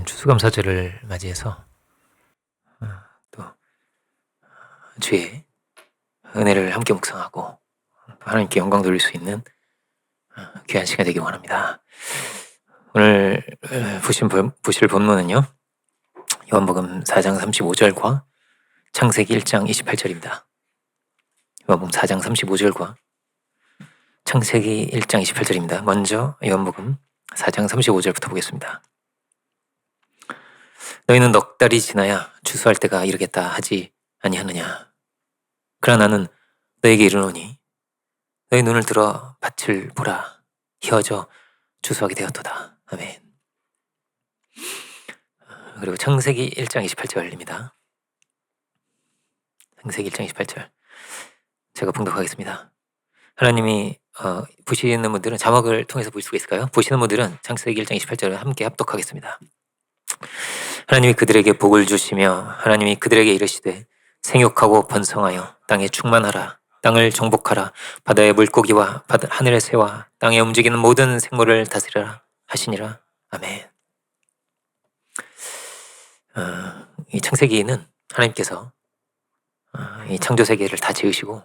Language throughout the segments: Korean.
추수감사절을 맞이해서 또 주의 은혜를 함께 묵상하고 하나님께 영광 돌릴 수 있는 귀한 시간 되길 원합니다. 오늘 보실 본문은요, 요한복음 4장 35절과 창세기 1장 28절입니다. 요한복음 4장 35절과 창세기 1장 28절입니다. 먼저 요한복음 4장 35절부터 보겠습니다. 너희는 넉 달이 지나야 추수할 때가 이르겠다 하지 아니하느냐. 그러나 나는 너에게 이르노니 너희 눈을 들어 밭을 보라. 희어져 추수하게 되었도다. 아멘. 그리고 창세기 1장 28절입니다. 창세기 1장 28절 제가 봉독하겠습니다. 하나님이 보시는 분들은 자막을 통해서 볼 수가 있을까요? 보시는 분들은 창세기 1장 28절을 함께 합독하겠습니다. 하나님이 그들에게 복을 주시며 하나님이 그들에게 이르시되 생육하고 번성하여 땅에 충만하라. 땅을 정복하라. 바다의 물고기와 하늘의 새와 땅에 움직이는 모든 생물을 다스리라 하시니라. 아멘. 이 창세기는 하나님께서 이 창조 세계를 다 지으시고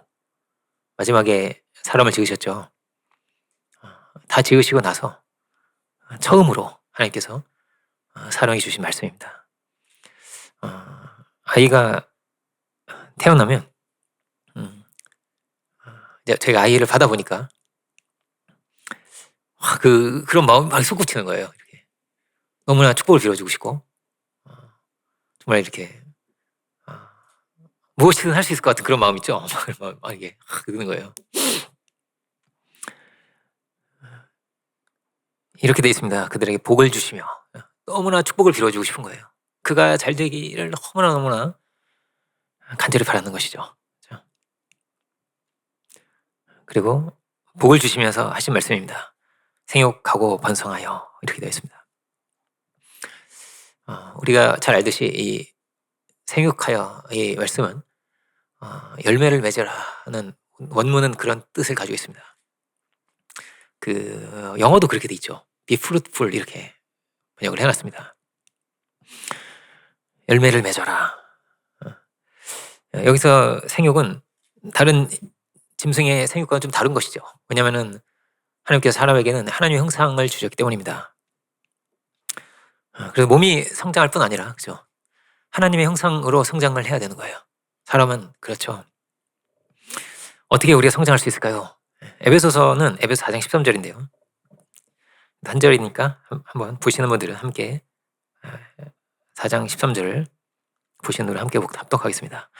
마지막에 사람을 지으셨죠. 다 지으시고 나서 처음으로 하나님께서 사랑해 주신 말씀입니다. 아이가 태어나면 제가 아이를 받아보니까 그런 마음이 막 솟구치는 거예요. 이렇게. 너무나 축복을 빌어주고 싶고 정말 이렇게 무엇이든 할 수 있을 것 같은 그런 마음 있죠. 막 이게 드는 거예요. 이렇게 되어 있습니다. 그들에게 복을 주시며 너무나 축복을 빌어주고 싶은 거예요. 그가 잘 되기를 너무나 간절히 바라는 것이죠. 그리고 복을 주시면서 하신 말씀입니다. 생육하고 번성하여 이렇게 되어 있습니다. 우리가 잘 알듯이 이 생육하여 이 말씀은 열매를 맺어라 하는 원문은 그런 뜻을 가지고 있습니다. 영어도 그렇게 돼 있죠. Be fruitful 이렇게 번역을 해놨습니다. 열매를 맺어라. 여기서 생육은 다른 짐승의 생육과는 좀 다른 것이죠. 왜냐하면 하나님께서 사람에게는 하나님의 형상을 주셨기 때문입니다. 그래서 몸이 성장할 뿐 아니라 그죠? 하나님의 형상으로 성장을 해야 되는 거예요. 사람은 그렇죠. 어떻게 우리가 성장할 수 있을까요? 에베소서는 에베소 4장 13절인데요. 한 절이니까 한번 보시는 분들은 함께 4장 13절을 보시는 분들 함께 합독하겠습니다.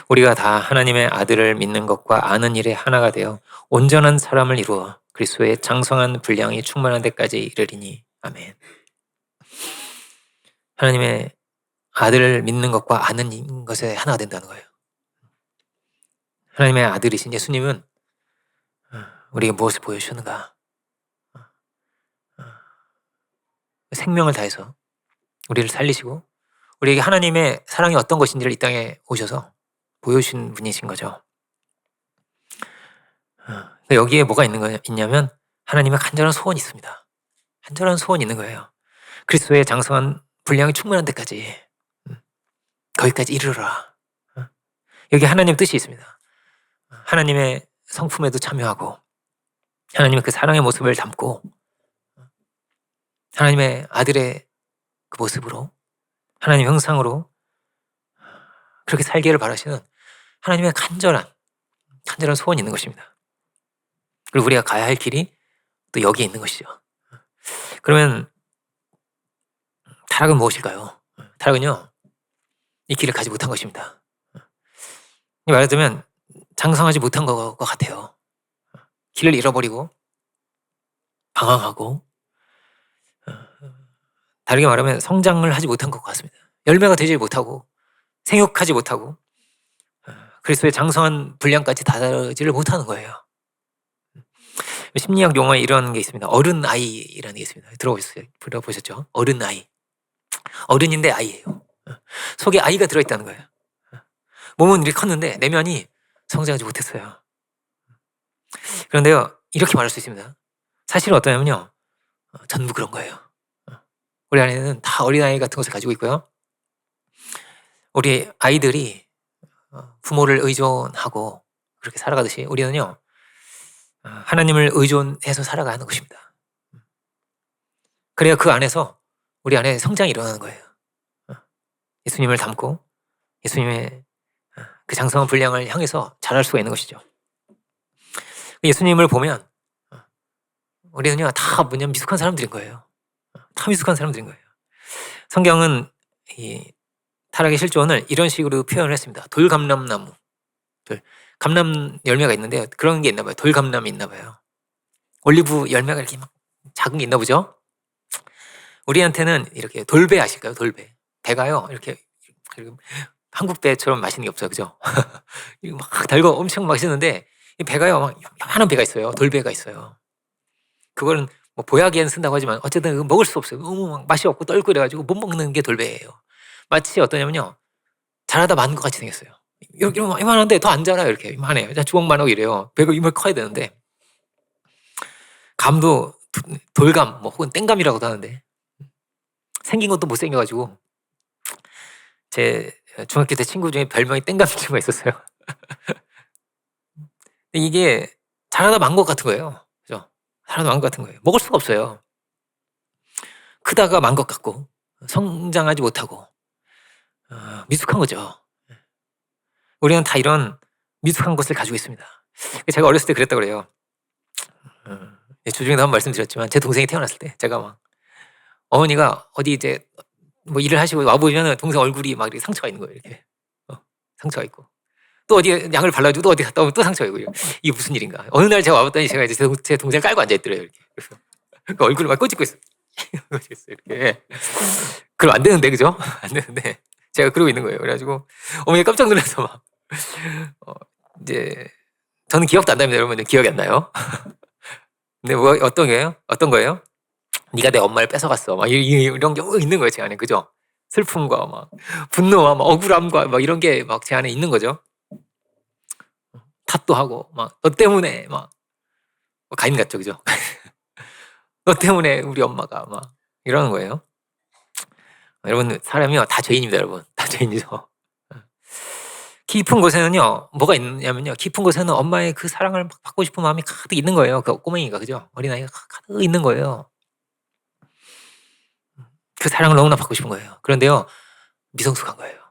우리가 다 하나님의 아들을 믿는 것과 아는 일에 하나가 되어 온전한 사람을 이루어 그리스도의 장성한 분량이 충만한 데까지 이르리니. 아멘. 하나님의 아들을 믿는 것과 아는 것에 하나가 된다는 거예요. 하나님의 아들이신 예수님은 우리에게 무엇을 보여주셨는가? 생명을 다해서 우리를 살리시고 우리에게 하나님의 사랑이 어떤 것인지를 이 땅에 오셔서 보여주신 분이신 거죠. 여기에 뭐가 있냐면 하나님의 간절한 소원이 있습니다. 간절한 소원이 있는 거예요. 그리스도의 장성한 분량이 충분한 데까지 거기까지 이르라. 여기 하나님의 뜻이 있습니다. 하나님의 성품에도 참여하고 하나님의 그 사랑의 모습을 담고 하나님의 아들의 그 모습으로 하나님의 형상으로 그렇게 살기를 바라시는 하나님의 간절한 소원이 있는 것입니다. 그리고 우리가 가야 할 길이 또 여기에 있는 것이죠. 그러면 타락은 무엇일까요? 타락은요, 이 길을 가지 못한 것입니다. 말하자면 장성하지 못한 것 같아요. 길을 잃어버리고 방황하고 다르게 말하면 성장을 하지 못한 것 같습니다. 열매가 되지 못하고 생육하지 못하고 그리스도의 장성한 분량까지 다다르지를 못하는 거예요. 심리학 용어에 이런 게 있습니다. 어른 아이라는 게 있습니다. 들어보셨죠? 어른 아이. 어른인데 아이예요. 속에 아이가 들어있다는 거예요. 몸은 이렇게 컸는데 내면이 성장하지 못했어요. 그런데요, 이렇게 말할 수 있습니다. 사실은 어떠냐면요, 전부 그런 거예요. 우리 안에는 다 어린아이 같은 것을 가지고 있고요. 우리 아이들이 부모를 의존하고 그렇게 살아가듯이 우리는요, 하나님을 의존해서 살아가는 것입니다. 그래야 그 안에서 우리 안에 성장이 일어나는 거예요. 예수님을 닮고 예수님의 그 장성한 분량을 향해서 자랄 수가 있는 것이죠. 예수님을 보면 우리는요, 다 뭐냐면 미숙한 사람들인 거예요. 다 미숙한 사람들인 거예요. 성경은 이 타락의 실존을 이런 식으로 표현을 했습니다. 돌감람나무. 감람 열매가 있는데 그런 게 있나 봐요. 돌감람이 있나 봐요. 올리브 열매가 이렇게 막 작은 게 있나 보죠. 우리한테는 이렇게 돌배 아실까요? 돌배. 배가요, 이렇게 한국 배처럼 맛있는 게 없어요. 그죠? 막 달고 엄청 맛있는데 이 배가요, 막 요만한 배가 있어요. 돌배가 있어요. 그거는 뭐 보약에는 쓴다고 하지만 어쨌든 먹을 수 없어요. 너무 막 맛이 없고 떨고 이래가지고 못 먹는 게 돌배예요. 마치 어떠냐면요, 자라다 만 것 같이 생겼어요. 이렇게 이만한데 더 안 자라요. 이렇게 이만해요. 주먹만 하고 이래요. 배가 이만 커야 되는데. 감도 돌감 뭐 혹은 땡감이라고도 하는데 생긴 것도 못생겨가지고 제 중학교 때 친구 중에 별명이 땡감 친구가 있었어요. 근데 이게 자라다 만 것 같은 거예요. 그죠? 자라다 만 것 같은 거예요. 먹을 수가 없어요. 크다가 만 것 같고 성장하지 못하고 미숙한 거죠. 우리는 다 이런 미숙한 것을 가지고 있습니다. 제가 어렸을 때 그랬다고 그래요. 주중에도 한번 말씀드렸지만 제 동생이 태어났을 때 제가 막 어머니가 어디 이제 뭐 일을 하시고 와보면 동생 얼굴이 막 이렇게 상처가 있는 거예요. 이렇게 상처가 있고 또 어디 약을 발라주고 또 어디 갔다 오면 또 상처가 있고 이게 무슨 일인가. 어느 날 제가 와봤더니 제가 이제 제 동생을 깔고 앉아있더래요. 이렇게. 그래서 그 얼굴을 막 꼬집고 있어. 이렇게. 그럼 안 되는데, 그죠? 안 되는데 제가 그러고 있는 거예요. 그래가지고 어머니 깜짝 놀라서 막 이제 저는 기억도 안 납니다. 여러분 기억이 안 나요. 근데 뭐 어떤 거예요? 어떤 거예요? 네가 내 엄마를 뺏어갔어. 막 이런 게 있는 거예요, 제 안에. 그죠? 슬픔과 막 분노와 막 억울함과 막 이런 게 막 제 안에 있는 거죠. 탓도 하고 막 너 때문에 막 가인 같죠, 그죠? 너 때문에 우리 엄마가 막 이러는 거예요. 여러분 사람이요 다 죄인입니다, 여러분. 다 죄인이죠. 깊은 곳에는요 뭐가 있냐면요, 깊은 곳에는 엄마의 그 사랑을 막 받고 싶은 마음이 가득 있는 거예요. 그 꼬맹이가, 그죠? 어린아이가 가득 있는 거예요. 그 사랑을 너무나 받고 싶은 거예요. 그런데요 미성숙한 거예요.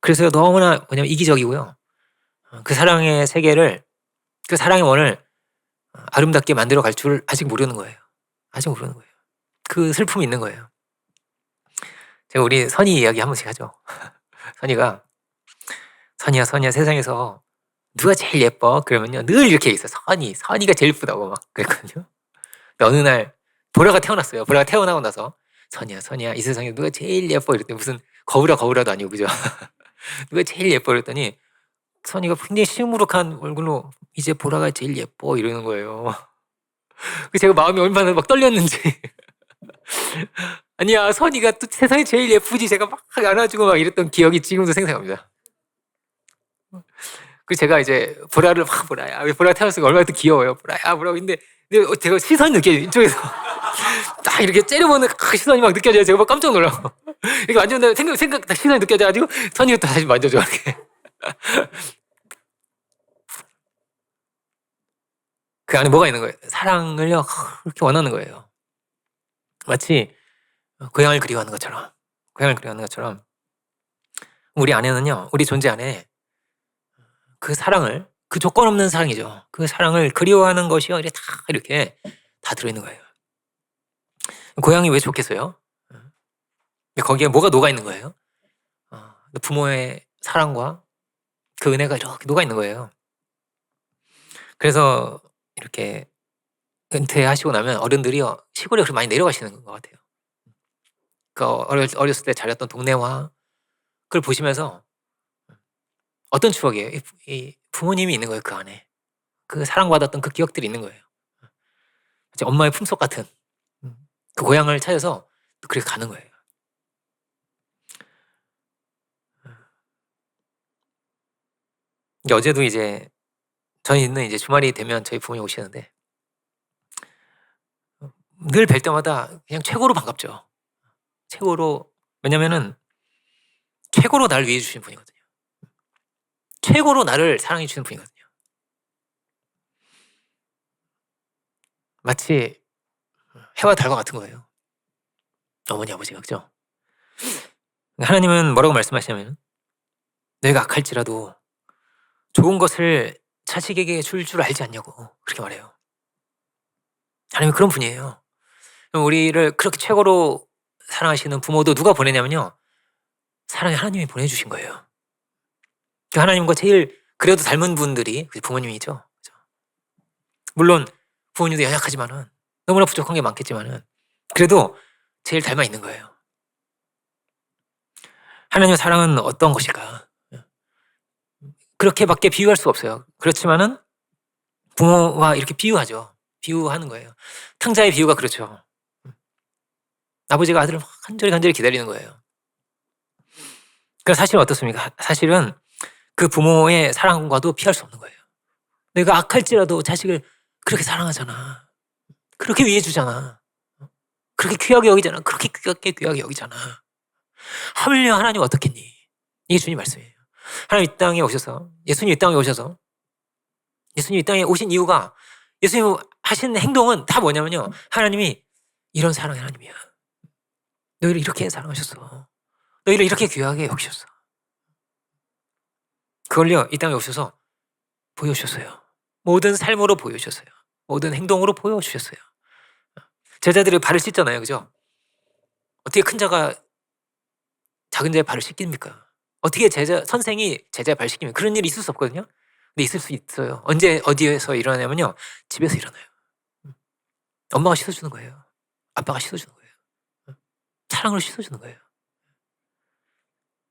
그래서 너무나 뭐냐면 이기적이고요. 그 사랑의 세계를, 그 사랑의 원을 아름답게 만들어 갈 줄 아직 모르는 거예요. 아직 모르는 거예요. 그 슬픔이 있는 거예요. 제가 우리 선희 이야기 한 번씩 하죠. 선희가 선희야 세상에서 누가 제일 예뻐? 그러면요 늘 이렇게 있어. 선희가 제일 예쁘다고 막 그랬거든요. 근데 어느 날 보라가 태어났어요. 보라가 태어나고 나서 선희야 이 세상에 누가 제일 예뻐? 이랬더니 무슨 거울아도 아니고, 그죠? 누가 제일 예뻐? 이랬더니 선희가 굉장히 시무룩한 얼굴로 이제 보라가 제일 예뻐 이러는 거예요. 제가 마음이 얼마나 막 떨렸는지. 아니야 선희가 또 세상에 제일 예쁘지, 제가 막 안아주고 막 이랬던 기억이 지금도 생생합니다. 그 제가 이제 보라를 막 보라야 보라 태어났으니까 얼마나 또 귀여워요. 보라야 보라고. 근데 제가 시선이 느껴져요. 이쪽에서 딱 이렇게 째려보는 그 시선이 막 느껴져요. 제가 막 깜짝 놀라고 이렇게 만졌는데 생각 딱 시선이 느껴져가지고 선희가 또 다시 만져줘 이렇게. 그 안에 뭐가 있는 거예요? 사랑을요 그렇게 원하는 거예요. 마치 고향을 그리워하는 것처럼, 고향을 그리워하는 것처럼 우리 안에는요, 우리 존재 안에 그 사랑을, 그 조건 없는 사랑이죠. 그 사랑을 그리워하는 것이요 이렇게 다 들어있는 거예요. 고향이 왜 좋겠어요? 거기에 뭐가 녹아 있는 거예요? 부모의 사랑과 그 은혜가 이렇게 녹아 있는 거예요. 그래서 이렇게 은퇴하시고 나면 어른들이요 시골에 그렇게 많이 내려가시는 것 같아요. 그 어렸을 때 자랐던 동네와 그걸 보시면서 어떤 추억이에요? 이 부모님이 있는 거예요, 그 안에. 그 사랑받았던 그 기억들이 있는 거예요. 엄마의 품속 같은 그 고향을 찾아서 또 그렇게 가는 거예요. 어제도 이제 저희는 이제 주말이 되면 저희 부모님 오시는데 늘 뵐 때마다 그냥 최고로 반갑죠. 최고로. 왜냐면은 최고로 나를 위해 주신 분이거든요. 최고로 나를 사랑해 주시는 분이거든요. 마치 해와 달과 같은 거예요. 어머니 아버지가, 그죠? 하나님은 뭐라고 말씀하시냐면 너희가 악할지라도 좋은 것을 자식에게 줄 알지 않냐고 그렇게 말해요. 하나님은 그런 분이에요. 우리를 그렇게 최고로 사랑하시는 부모도 누가 보내냐면요, 사랑의 하나님이 보내주신 거예요. 그 하나님과 제일 그래도 닮은 분들이 부모님이죠. 그죠? 물론 부모님도 연약하지만은, 너무나 부족한 게 많겠지만은 그래도 제일 닮아 있는 거예요. 하나님의 사랑은 어떤 것일까? 그렇게밖에 비유할 수 없어요. 그렇지만은 부모와 이렇게 비유하죠. 비유하는 거예요. 탕자의 비유가 그렇죠. 아버지가 아들을 막 간절히 기다리는 거예요. 그러니까 사실은 어떻습니까? 사실은 그 부모의 사랑과도 피할 수 없는 거예요. 내가 악할지라도 자식을 그렇게 사랑하잖아. 그렇게 위해 주잖아. 그렇게 귀하게 여기잖아. 그렇게 귀하게 여기잖아. 하물며 하나님 어떻겠니? 이게 주님 말씀이에요. 하나님 이 땅에 오셔서, 예수님 이 땅에 오셔서, 예수님 이 땅에 오신 이유가, 예수님 하신 행동은 다 뭐냐면요, 하나님이 이런 사랑의 하나님이야. 너희를 이렇게 사랑하셨어. 너희를 이렇게 귀하게 여기셨어. 그걸요, 이 땅에 오셔서 보여주셨어요. 모든 삶으로 보여주셨어요. 모든 행동으로 보여주셨어요. 제자들이 발을 씻잖아요. 그죠? 어떻게 큰 자가 작은 자의 발을 씻깁니까? 어떻게 선생이 제자의 발을 씻기면, 그런 일이 있을 수 없거든요. 근데 있을 수 있어요. 언제 어디에서 일어나냐면요, 집에서 일어나요. 엄마가 씻어주는 거예요. 아빠가 씻어주는 거예요. 사랑으로 씻어주는 거예요.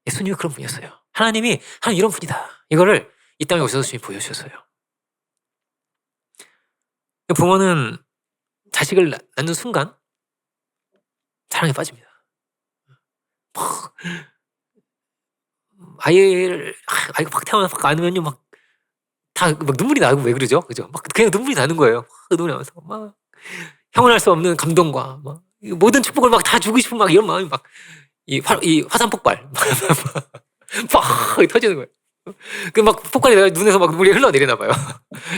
예수님이 그런 분이었어요. 하나님 이런 분이다. 이거를 이 땅에 오셔서 주님 보여주셨어요. 부모는 자식을 낳는 순간 사랑에 빠집니다. 아이가 막 태어나서 안으면요, 막 눈물이 나고, 왜 그러죠? 그죠? 막 그냥 눈물이 나는 거예요. 눈물이 나면서 막 형언할 수 없는 감동과 막 모든 축복을 막 다 주고 싶은 막 이런 마음이 막 이 화산 폭발 막 터지는 거예요. 그 막 폭발이 내가 눈에서 막 물이 흘러내리나 봐요.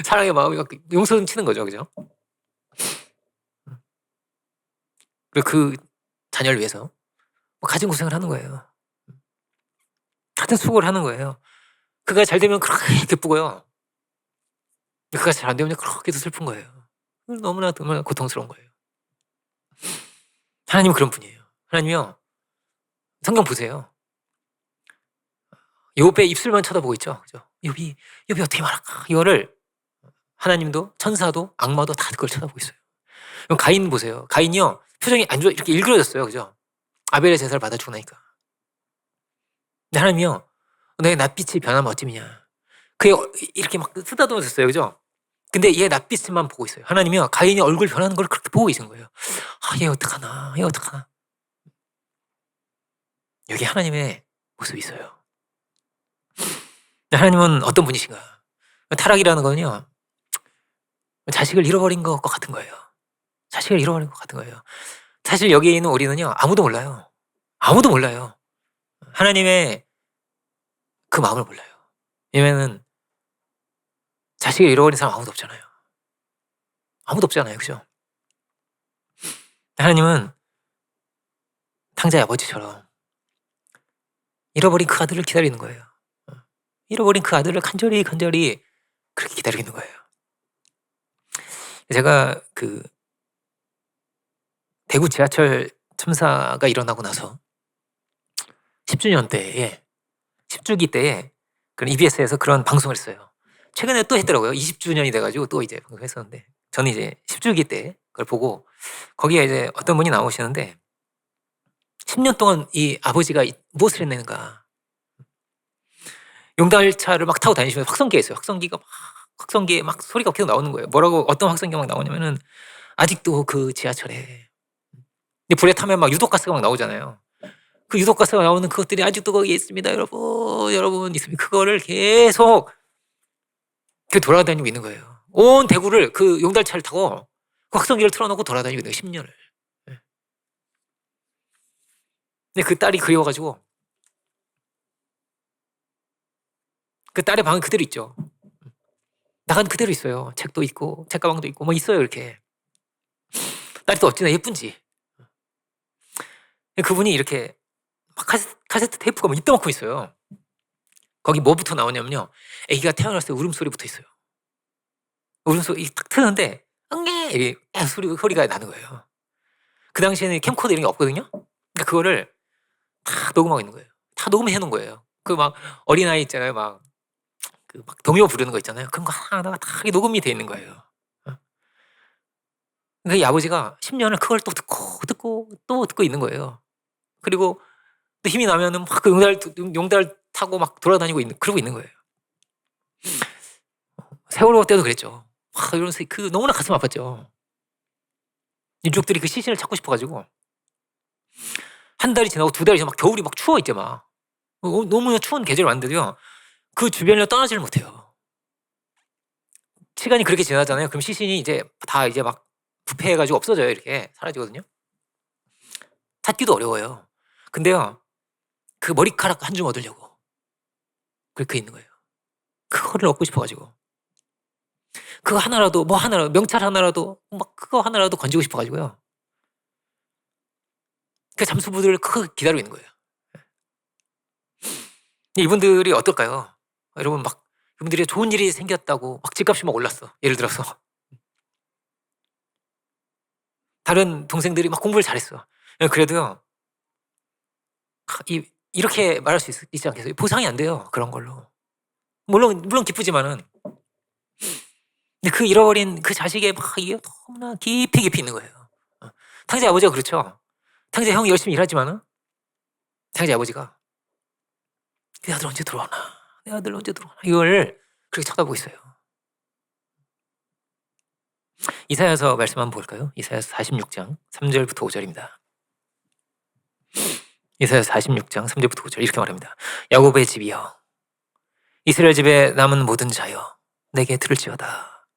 사랑의 마음이 막 용서치는 거죠, 그죠? 그리고 그 자녀를 위해서 가진 고생을 하는 거예요. 같은 수고를 하는 거예요. 그가 잘 되면 그렇게 기쁘고요. 그가 잘 안 되면 그렇게도 슬픈 거예요. 너무나 고통스러운 거예요. 하나님은 그런 분이에요. 하나님이요, 성경 보세요. 욥의 입술만 쳐다보고 있죠. 그죠? 욥이 어떻게 말할까? 이거를 하나님도, 천사도, 악마도 다 그걸 쳐다보고 있어요. 그럼 가인 보세요. 가인이요, 표정이 안 좋아, 이렇게 일그러졌어요. 그죠? 아벨의 제사를 받아주고 나니까. 근데 하나님이요, 너의 낯빛이 변하면 어찌미냐. 그게 이렇게 막 쓰다듬어서 있어요. 그죠? 근데 얘 낯빛만 보고 있어요. 하나님이요, 가인이 얼굴 변하는 걸 그렇게 보고 계신 거예요. 얘 어떡하나. 여기 하나님의 모습이 있어요. 하나님은 어떤 분이신가? 타락이라는 거는요, 자식을 잃어버린 것 같은 거예요. 자식을 잃어버린 것 같은 거예요. 사실 여기에 있는 우리는요, 아무도 몰라요. 아무도 몰라요. 하나님의 그 마음을 몰라요. 왜냐면은 자식을 잃어버린 사람 아무도 없잖아요. 아무도 없잖아요. 그죠? 하나님은 탕자의 아버지처럼 잃어버린 그 아들을 기다리는 거예요. 잃어버린 그 아들을 간절히 그렇게 기다리고 있는 거예요. 제가 그 대구 지하철 참사가 일어나고 나서 10주년 때에, 10주기 때에 그런 EBS에서 그런 방송을 했어요. 최근에 또 했더라고요. 20주년이 돼가지고 또 이제 방송했었는데, 저는 이제 10주기 때 그걸 보고, 거기에 이제 어떤 분이 나오시는데 10년 동안 이 아버지가 무엇을 했는가. 용달차를 막 타고 다니시면서 확성기가 있어요. 확성기에 막 소리가 계속 나오는 거예요. 뭐라고, 어떤 확성기가 막 나오냐면은, 아직도 그 지하철에 불에 타면 막 유독가스가 막 나오잖아요. 그 유독가스가 나오는 그것들이 아직도 거기에 있습니다. 여러분 있습니다. 그거를 계속 돌아다니고 있는 거예요. 온 대구를 그 용달차를 타고 그 확성기를 틀어놓고 돌아다니고 있는 거예요. 10년을. 근데 그 딸이 그리워가지고 그 딸의 방은 그대로 있죠. 나간 그대로 있어요. 책도 있고 책가방도 있고 뭐 있어요 이렇게. 딸이 또 어찌나 예쁜지. 그분이 이렇게 막 카세트 테이프가 막 이따만큼 있어요. 거기 뭐부터 나오냐면요. 아기가 태어났을 때 울음소리부터 있어요. 울음소리 딱 트는데 응애 이렇게 소리가 나는 거예요. 그 당시에는 캠코더 이런 게 없거든요. 그러니까 그거를 다 녹음하고 있는 거예요. 다 녹음해 놓은 거예요. 그 막 어린아이 있잖아요. 막 그 막 동요 부르는 거 있잖아요. 그런 거 하나하나가 다 녹음이 돼 있는 거예요. 어. 근데 이 아버지가 10년을 그걸 또 듣고 또 듣고 있는 거예요. 그리고 또 힘이 나면은 막 그 용달 타고 막 돌아다니고 그러고 있는 거예요. 세월호 때도 그랬죠. 막 이러면서 그 너무나 가슴 아팠죠. 유족들이 그 시신을 찾고 싶어 가지고 한 달이 지나고 두 달이 지나고 막 겨울이 막 추워 이제 막. 너무나 추운 계절이 왔는데도요. 그 주변을 떠나지를 못해요. 시간이 그렇게 지나잖아요. 그럼 시신이 이제 다 이제 막 부패해 가지고 없어져요. 이렇게 사라지거든요. 찾기도 어려워요. 근데요. 그 머리카락 한 줌 얻으려고 그렇게 있는 거예요. 그거를 얻고 싶어 가지고. 그거 하나라도 뭐 하나라도 명찰 하나라도 막 그거 하나라도 건지고 싶어 가지고요. 그 잠수부들을 기다리고 있는 거예요. 이분들이 어떨까요? 여러분 막 이분들이 좋은 일이 생겼다고 막 집값이 막 올랐어. 예를 들어서 다른 동생들이 막 공부를 잘했어. 그래도요. 이렇게 말할 수 있지 않겠어요? 보상이 안 돼요. 그런 걸로. 물론 기쁘지만은 근데 그 잃어버린 그 자식의 막 이게 너무나 깊이 있는 거예요. 탕자 아버지가 그렇죠. 탕자 형이 열심히 일하지만은 탕자 아버지가 내 아들 언제 들어오나? 내 아들 언제 들어오나? 이걸 그렇게 쳐다보고 있어요. 이사야서 말씀 한번 볼까요? 이사야서 46장 3절부터 5절입니다. 이사야서 46장 3절부터 5절 이렇게 말합니다. 야곱의 집이여 이스라엘 집에 남은 모든 자여 내게 들을지어다.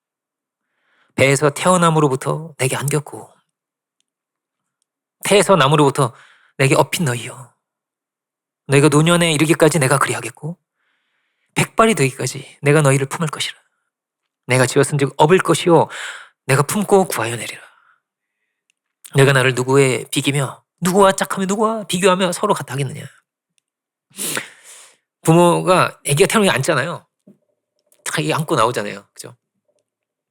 배에서 태어남으로부터 내게 안겼고 태에서 남으로부터 내게 업힌 너희여 너희가 노년에 이르기까지 내가 그리하겠고 백발이 되기까지 내가 너희를 품을 것이라. 내가 지었은즉 업을 것이요 내가 품고 구하여 내리라. 내가 나를 누구에 비기며 누구와 짝하며 누구와 비교하며 서로 같아 하겠느냐. 부모가 아기가 태어나면 안잖아요. 다 안고 나오잖아요. 그죠?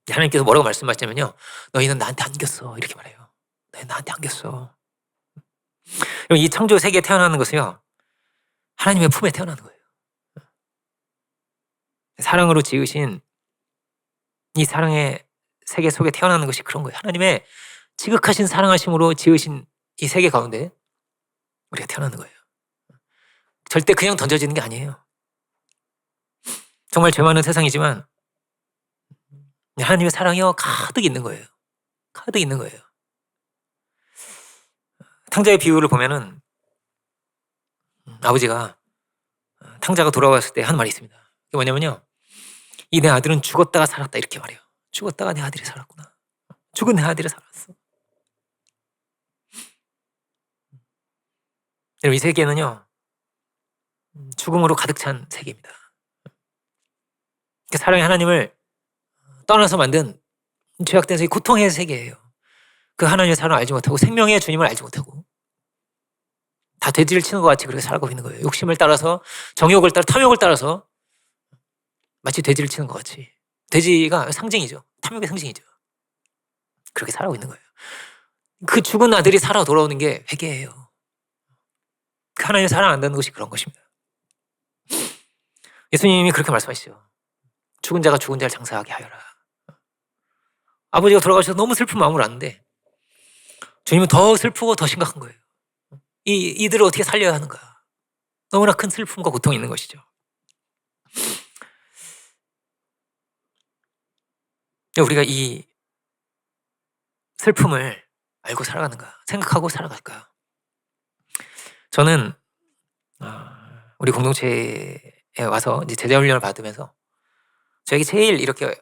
하나님께서 뭐라고 말씀하시냐면요. 너희는 나한테 안겼어. 이렇게 말해요. 너희는 나한테 안겼어. 이 창조 세계에 태어나는 것은요. 하나님의 품에 태어나는 거예요. 사랑으로 지으신 이 사랑의 세계 속에 태어나는 것이 그런 거예요. 하나님의 지극하신 사랑하심으로 지으신 이 세계 가운데 우리가 태어나는 거예요. 절대 그냥 던져지는 게 아니에요. 정말 죄 많은 세상이지만 하나님의 사랑이요 가득 있는 거예요. 가득 있는 거예요. 탕자의 비유를 보면은 아버지가 탕자가 돌아왔을 때 한 말이 있습니다. 그게 뭐냐면요. 이 내 아들은 죽었다가 살았다 이렇게 말해요. 죽었다가 내 아들이 살았구나. 죽은 내 아들이 살았어. 여러분 이 세계는요. 죽음으로 가득 찬 세계입니다. 사랑의 하나님을 떠나서 만든 죄악된 세계, 고통의 세계예요. 그 하나님의 사랑을 알지 못하고 생명의 주님을 알지 못하고 다 돼지를 치는 것 같이 그렇게 살아가고 있는 거예요. 욕심을 따라서 정욕을 따라 탐욕을 따라서 마치 돼지를 치는 것 같이. 돼지가 상징이죠. 탐욕의 상징이죠. 그렇게 살아가고 있는 거예요. 그 죽은 아들이 살아 돌아오는 게 회개예요. 그 하나님의 사랑 안다는 것이 그런 것입니다. 예수님이 그렇게 말씀하시죠. 죽은 자가 죽은 자를 장사하게 하여라. 아버지가 돌아가셔서 너무 슬픈 마음으로 왔는데 주님은 더 슬프고 더 심각한 거예요. 이들을 어떻게 살려야 하는가. 너무나 큰 슬픔과 고통이 있는 것이죠. 우리가 이 슬픔을 알고 살아가는가, 생각하고 살아갈까. 저는 우리 공동체에 와서 이제 제자 훈련을 받으면서 저에게 제일 이렇게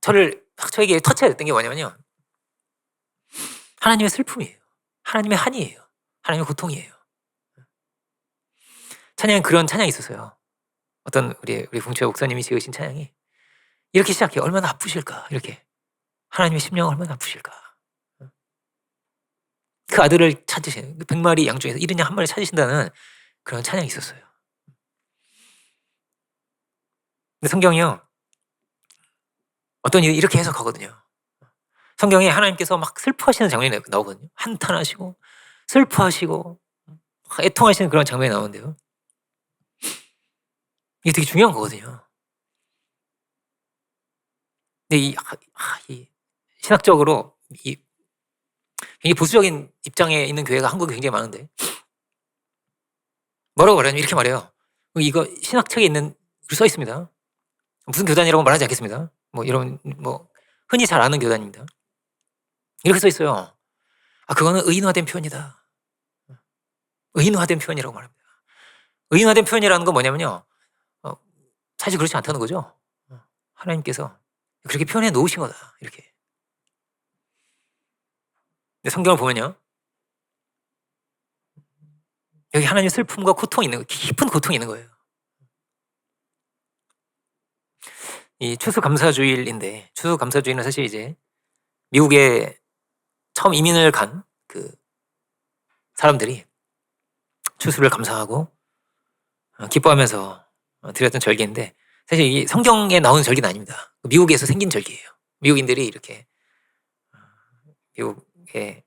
저에게 터치가 됐던 게 뭐냐면요. 하나님의 슬픔이에요. 하나님의 한이에요. 하나님의 고통이에요. 찬양 그런 찬양이 있었어요. 어떤 우리 봉철 목사님이 지으신 찬양이 이렇게 시작해요. 얼마나 아프실까 이렇게. 하나님의 심령 얼마나 아프실까. 그 아들을 찾으시는 100마리 양 중에서 1인양 한 마리 찾으신다는 그런 찬양이 있었어요. 근데 성경이요. 어떤 일이 이렇게 해석하거든요. 성경에 하나님께서 막 슬퍼하시는 장면이 나오거든요. 한탄하시고 슬퍼하시고 애통하시는 그런 장면이 나오는데요. 이게 되게 중요한 거거든요. 근데 이 신학적으로 굉장히 보수적인 입장에 있는 교회가 한국에 굉장히 많은데 뭐라고 말하냐면 이렇게 말해요. 이거 신학책에 있는 써 있습니다. 무슨 교단이라고 말하지 않겠습니다. 뭐 이런 뭐 흔히 잘 아는 교단입니다. 이렇게 써 있어요. 그거는 의인화된 표현이다. 의인화된 표현이라고 말합니다. 의인화된 표현이라는 건 뭐냐면요. 사실 그렇지 않다는 거죠. 하나님께서 그렇게 표현해 놓으신 거다. 이렇게. 근데 성경을 보면요. 여기 하나님의 슬픔과 고통이 있는 거예요. 깊은 고통이 있는 거예요. 이 추수감사주일인데 추수감사주일은 사실 이제 미국에 처음 이민을 간 그 사람들이 추수를 감사하고 기뻐하면서 드렸던 절기인데 사실 이게 성경에 나오는 절기는 아닙니다. 미국에서 생긴 절기예요. 미국인들이 이렇게 미국의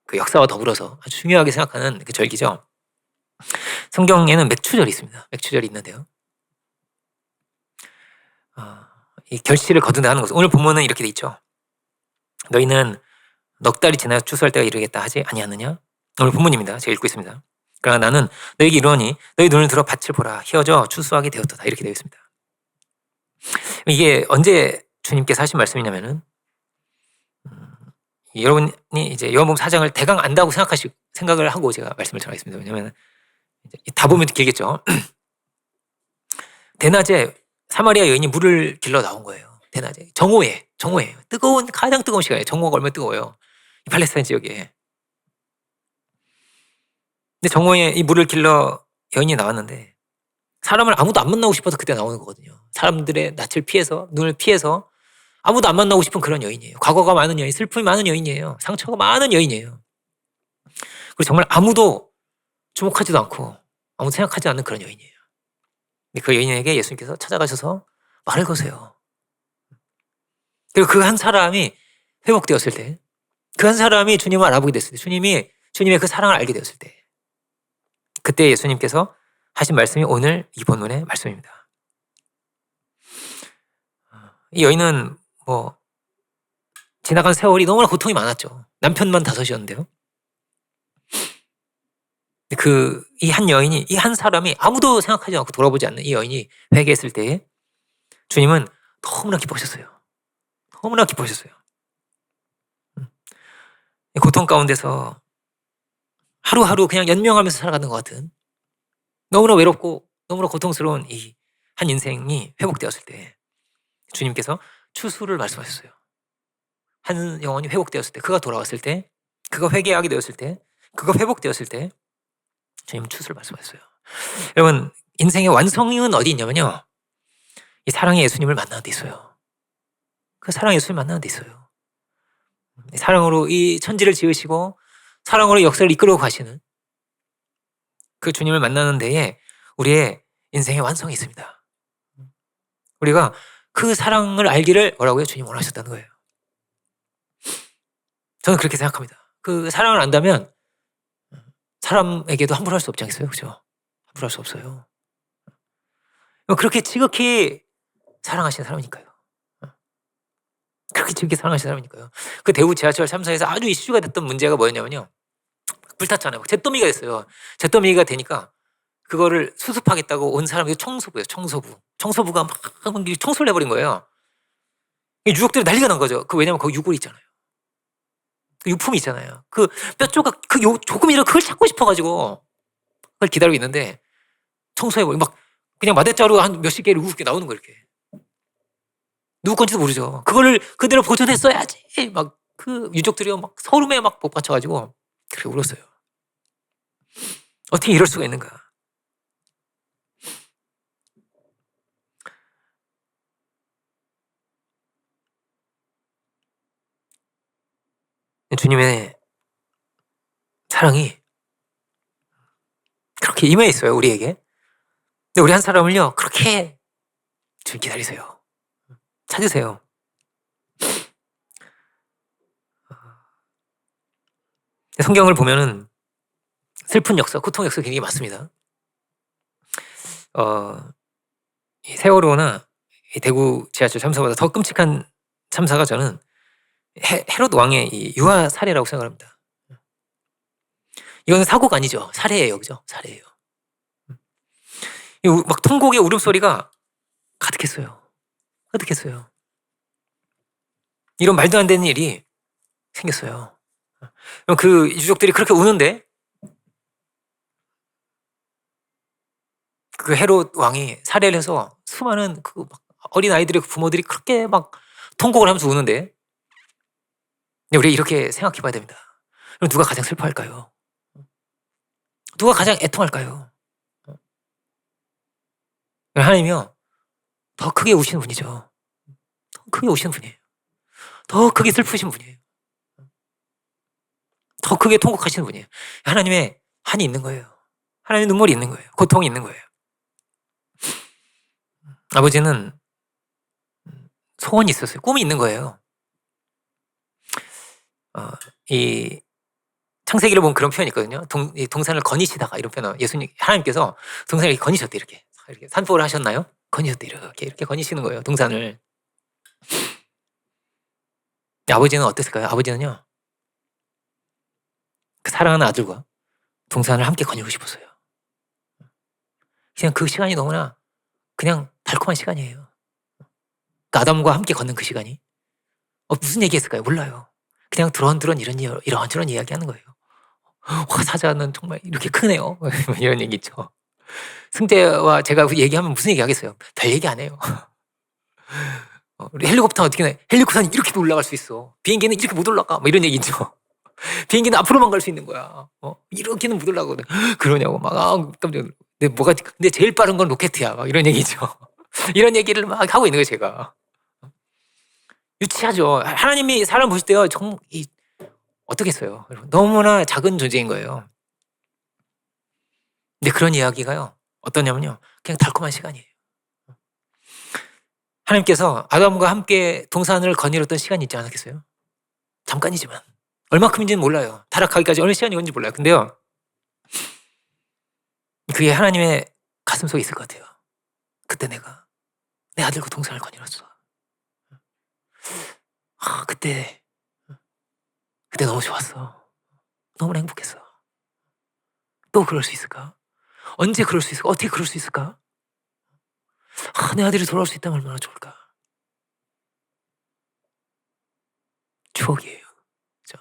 그 역사와 더불어서 아주 중요하게 생각하는 그 절기죠. 성경에는 맥추절이 있습니다. 맥추절이 있는데요. 이 결실을 거둔다 하는 것은 오늘 본문은 이렇게 돼 있죠. 너희는 넉 달이 지나 추수할 때가 이르겠다 하지 아니하느냐? 오늘 본문입니다. 제가 읽고 있습니다. 그러나 나는 너에게 이르노니 너희 눈을 들어 밭을 보라 희어져 추수하게 되었도다 이렇게 되어 있습니다. 이게 언제 주님께서 하신 말씀이냐면은 여러분이 이제 요한복음 4장을 대강 안다고 생각을 하고 제가 말씀을 전하겠습니다. 왜냐하면 다 보면 길겠죠. 대낮에 사마리아 여인이 물을 길러 나온 거예요. 대낮에 정오에 뜨거운 가장 뜨거운 시간에 정오가 얼마나 뜨거워요. 이 팔레스타인 지역에. 근데 정오에 이 물을 길러 여인이 나왔는데 사람을 아무도 안 만나고 싶어서 그때 나오는 거거든요. 사람들의 낯을 피해서 눈을 피해서 아무도 안 만나고 싶은 그런 여인이에요. 과거가 많은 여인, 슬픔이 많은 여인이에요. 상처가 많은 여인이에요. 그리고 정말 아무도 주목하지도 않고 아무도 생각하지 않는 그런 여인이에요. 근데 그 여인에게 예수님께서 찾아가셔서 말을 거세요. 그리고 그 한 사람이 회복되었을 때, 그 한 사람이 주님을 알아보게 됐을 때, 주님의 그 사랑을 알게 되었을 때, 그때 예수님께서 하신 말씀이 오늘 이 본문의 말씀입니다. 이 여인은 뭐 지나간 세월이 너무나 고통이 많았죠. 남편만 5이었는데요. 이 한 여인이, 이 한 사람이 아무도 생각하지 않고 돌아보지 않는 이 여인이 회개했을 때 주님은 너무나 기뻐하셨어요. 너무나 기뻐하셨어요. 고통 가운데서 하루하루 그냥 연명하면서 살아가는 것 같은 너무나 외롭고 너무나 고통스러운 이 한 인생이 회복되었을 때 주님께서 추수를 말씀하셨어요. 한 영혼이 회복되었을 때, 그가 돌아왔을 때, 그가 회개하게 되었을 때, 그가 회복되었을 때 주님은 추수를 말씀하셨어요. 여러분, 인생의 완성은 어디 있냐면요. 이 사랑의 예수님을 만나는 데 있어요. 그 사랑의 예수님을 만나는 데 있어요. 사랑으로 이 천지를 지으시고 사랑으로 역사를 이끌어 가시는 그 주님을 만나는 데에 우리의 인생의 완성이 있습니다. 우리가 그 사랑을 알기를 뭐라고요? 주님 원하셨다는 거예요. 저는 그렇게 생각합니다. 그 사랑을 안다면 사람에게도 함부로 할 수 없지 않겠어요? 그죠? 함부로 할 수 없어요. 그렇게 지극히 사랑하시는 사람이니까요. 그렇게 지극히 사랑하시는 사람이니까요. 그 대구 지하철 3사에서 아주 이슈가 됐던 문제가 뭐였냐면요. 불탔잖아요. 잿더미가 됐어요. 잿더미가 되니까 그거를 수습하겠다고 온 사람이 청소부예요. 청소부가 막 청소를 해버린 거예요. 유족들이 난리가 난 거죠. 왜냐면 거기 유골이 있잖아요. 그 유품이 있잖아요. 그 뼈 조각, 조금이라도 그걸 찾고 싶어가지고 그걸 기다리고 있는데 청소해버리고 막 그냥 마대자루 한 몇십 개를 우습게 나오는 거예요. 이렇게. 누구 건지도 모르죠. 그거를 그대로 보존했어야지. 막 그 유족들이 막 서름에 막 복받쳐가지고 그렇게 울었어요. 어떻게 이럴 수가 있는가? 주님의 사랑이 그렇게 임해 있어요, 우리에게. 근데 우리 한 사람을요, 그렇게 주님 기다리세요. 찾으세요. 성경을 보면은 슬픈 역사, 고통 역사 굉장히 많습니다. 이 세월호나 이 대구 지하철 참사보다 더 끔찍한 참사가 저는 헤롯 왕의 이 유아 살해라고 생각합니다. 이거는 사고가 아니죠. 살해예요, 그죠? 살해예요. 막 통곡의 울음소리가 가득했어요. 가득했어요. 이런 말도 안 되는 일이 생겼어요. 그럼 그 유족들이 그렇게 우는데 그 헤롯 왕이 살해를 해서 수많은 그 어린 아이들의 부모들이 그렇게 막 통곡을 하면서 우는데, 우리가 이렇게 생각해 봐야 됩니다. 그럼 누가 가장 슬퍼할까요? 누가 가장 애통할까요? 하나님이요, 더 크게 우시는 분이죠. 더 크게 우시는 분이에요. 더 크게 슬프신 분이에요. 더 크게 통곡하시는 분이에요. 하나님의 한이 있는 거예요. 하나님의 눈물이 있는 거예요. 고통이 있는 거예요. 아버지는 소원이 있었어요. 꿈이 있는 거예요. 이 창세기를 보면 그런 표현이 있거든요. 이 동산을 거니시다가, 이런 표현, 예수님, 하나님께서 동산을 이렇게 거니셨대, 이렇게. 이렇게 산보를 하셨나요? 거니셨대, 이렇게 거니시는 거예요, 동산을. 아버지는 어땠을까요? 아버지는요, 그 사랑하는 아들과 동산을 함께 거니고 싶었어요. 그냥 그 시간이 너무나 그냥 달콤한 시간이에요. 그 아담과 함께 걷는 그 시간이. 무슨 얘기했을까요? 몰라요. 그냥 드런드런 이런저런 이야기하는 거예요. 와, 사자는 정말 이렇게 크네요. 이런 얘기 있죠. 승재와 제가 얘기하면 무슨 얘기 하겠어요? 별 얘기 안 해요. 우리 헬리콥터는 어떻게 해? 헬리콥터는 이렇게도 올라갈 수 있어. 비행기는 이렇게 못 올라가. 뭐 이런 얘기 있죠. 비행기는 앞으로만 갈 수 있는 거야. 이렇게는 못 올라가거든. 그러냐고 막 깜짝 놀라고. 근데 제일 빠른 건 로켓이야. 막 이런 얘기죠. 이런 얘기를 막 하고 있는 거예요, 제가. 유치하죠. 하나님이 사람 보실 때요, 어떻겠어요? 너무나 작은 존재인 거예요. 근데 그런 이야기가요, 어떠냐면요, 그냥 달콤한 시간이에요. 하나님께서 아담과 함께 동산을 거닐었던 시간이 있지 않았겠어요? 잠깐이지만. 얼마큼인지는 몰라요. 타락하기까지 어느 시간이 건지 몰라요. 근데요, 그게 하나님의 가슴 속에 있을 것 같아요. 그때 내가 내 아들과 동산을 거닐었어. 그때 너무 좋았어. 너무나 행복했어. 또 그럴 수 있을까? 언제 그럴 수 있을까? 어떻게 그럴 수 있을까? 내 아들이 돌아올 수 있다면 얼마나 좋을까? 추억이에요. 그죠?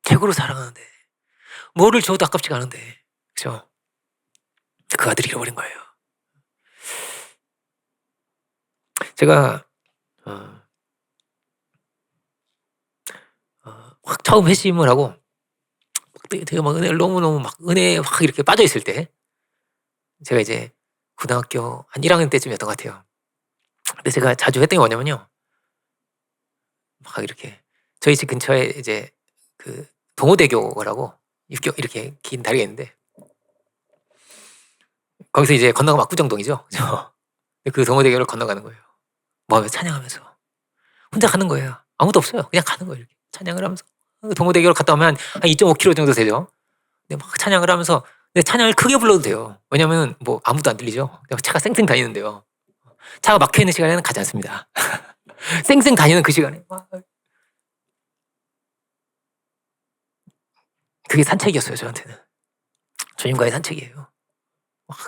최고로 사랑하는데, 뭐를 줘도 아깝지가 않은데, 그죠? 그 아들이 잃어버린 거예요. 제가 확 처음 회심을 하고 되게 막 은혜를 너무너무 막 은혜에 확 이렇게 빠져 있을 때, 제가 이제 고등학교 한 1학년 때쯤이었던 것 같아요. 근데 제가 자주 했던 게 뭐냐면요, 막 이렇게 저희 집 근처에 이제 그 동호대교라고 이렇게 긴 다리가 있는데, 거기서 이제 건너가면 압구정동이죠. 그죠? 그 동호대교를 건너가는 거예요. 뭐 하면서 찬양하면서 혼자 가는 거예요. 아무도 없어요. 그냥 가는 거예요. 이렇게 찬양을 하면서. 동호대교를 갔다 오면 한 2.5km 정도 되죠. 근데 막 찬양을 하면서, 근데 찬양을 크게 불러도 돼요. 왜냐면 뭐 아무도 안 들리죠. 차가 쌩쌩 다니는데요. 차가 막혀 있는 시간에는 가지 않습니다. 쌩쌩 다니는 그 시간에 그게 산책이었어요, 저한테는. 주님과의 산책이에요.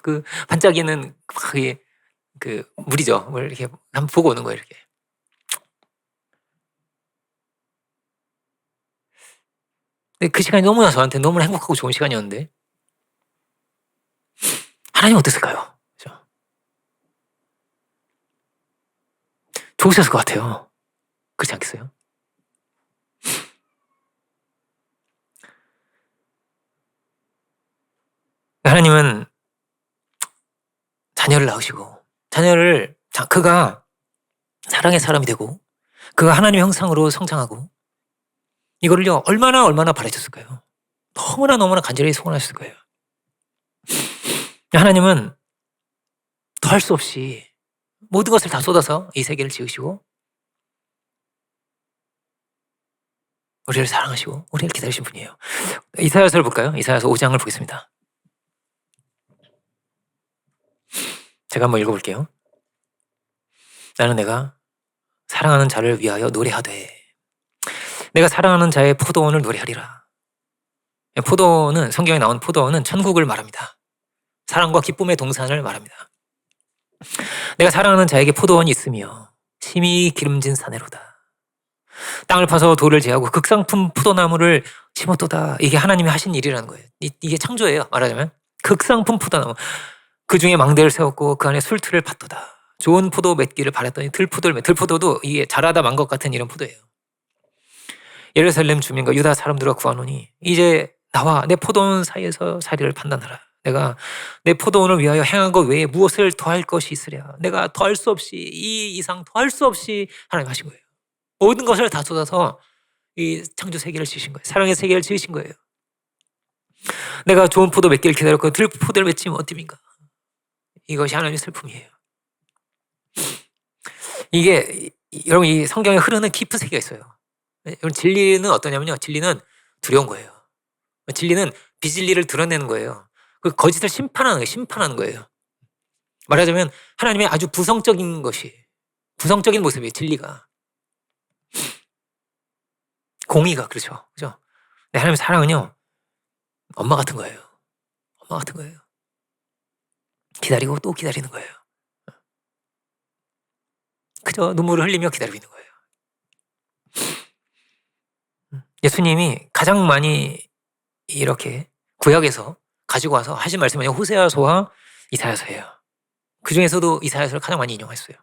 그 반짝이는 그게 그 물이죠. 물 이렇게 한번 보고 오는 거예요, 이렇게. 근데 그 시간이 너무나 저한테 너무나 행복하고 좋은 시간이었는데, 하나님 어땠을까요? 그죠? 좋으셨을 것 같아요. 그렇지 않겠어요? 하나님은 자녀를 낳으시고 그가 사랑의 사람이 되고 그가 하나님의 형상으로 성장하고 이거를요 얼마나 바라셨을까요? 너무나 간절히 소원하셨을 거예요. 하나님은 더할 수 없이 모든 것을 다 쏟아서 이 세계를 지으시고 우리를 사랑하시고 우리를 기다리신 분이에요. 이사야서를 볼까요? 이사야서 5장을 보겠습니다. 제가 한번 읽어볼게요. 나는 내가 사랑하는 자를 위하여 노래하되 내가 사랑하는 자의 포도원을 노래하리라. 포도는 성경에 나온 포도원은 천국을 말합니다. 사랑과 기쁨의 동산을 말합니다. 내가 사랑하는 자에게 포도원이 있으며 심히 기름진 사내로다. 땅을 파서 돌을 제하고 극상품 포도나무를 심었도다. 이게 하나님이 하신 일이라는 거예요. 이게 창조예요. 말하자면 극상품 포도나무. 그 중에 망대를 세웠고 그 안에 술틀을 팠도다. 좋은 포도 맺기를 바랐더니 들포도도 이게 자라다 만 것 같은 이런 포도예요. 예루살렘 주민과 유다 사람들과 구하노니 이제 나와 내 포도원 사이에서 자리를 판단하라. 내가 내 포도원을 위하여 행한 것 외에 무엇을 더할 것이 있으랴. 내가 더할 수 없이 이 이상 더할 수 없이 하나님 하신 거예요. 모든 것을 다 쏟아서 이 창조 세계를 지으신 거예요. 사랑의 세계를 지으신 거예요. 내가 좋은 포도 맺기를 기다렸고 들포도를 맺지면 어떻습니까? 이것이 하나님의 슬픔이에요. 이게 여러분 이 성경에 흐르는 깊은 세계가 있어요. 여러분 진리는 어떠냐면요. 진리는 두려운 거예요. 진리는 비진리를 드러내는 거예요. 그 거짓을 심판하는 거예요. 말하자면 하나님의 아주 부성적인 모습이에요. 진리가. 공의가 그렇죠. 그죠? 네, 하나님의 사랑은요. 엄마 같은 거예요. 엄마 같은 거예요. 기다리고 또 기다리는 거예요. 그저 눈물을 흘리며 기다리고 있는 거예요. 예수님이 가장 많이 이렇게 구약에서 가지고 와서 하신 말씀은 호세아서와 이사야서예요. 그 중에서도 이사야서를 가장 많이 인용했어요.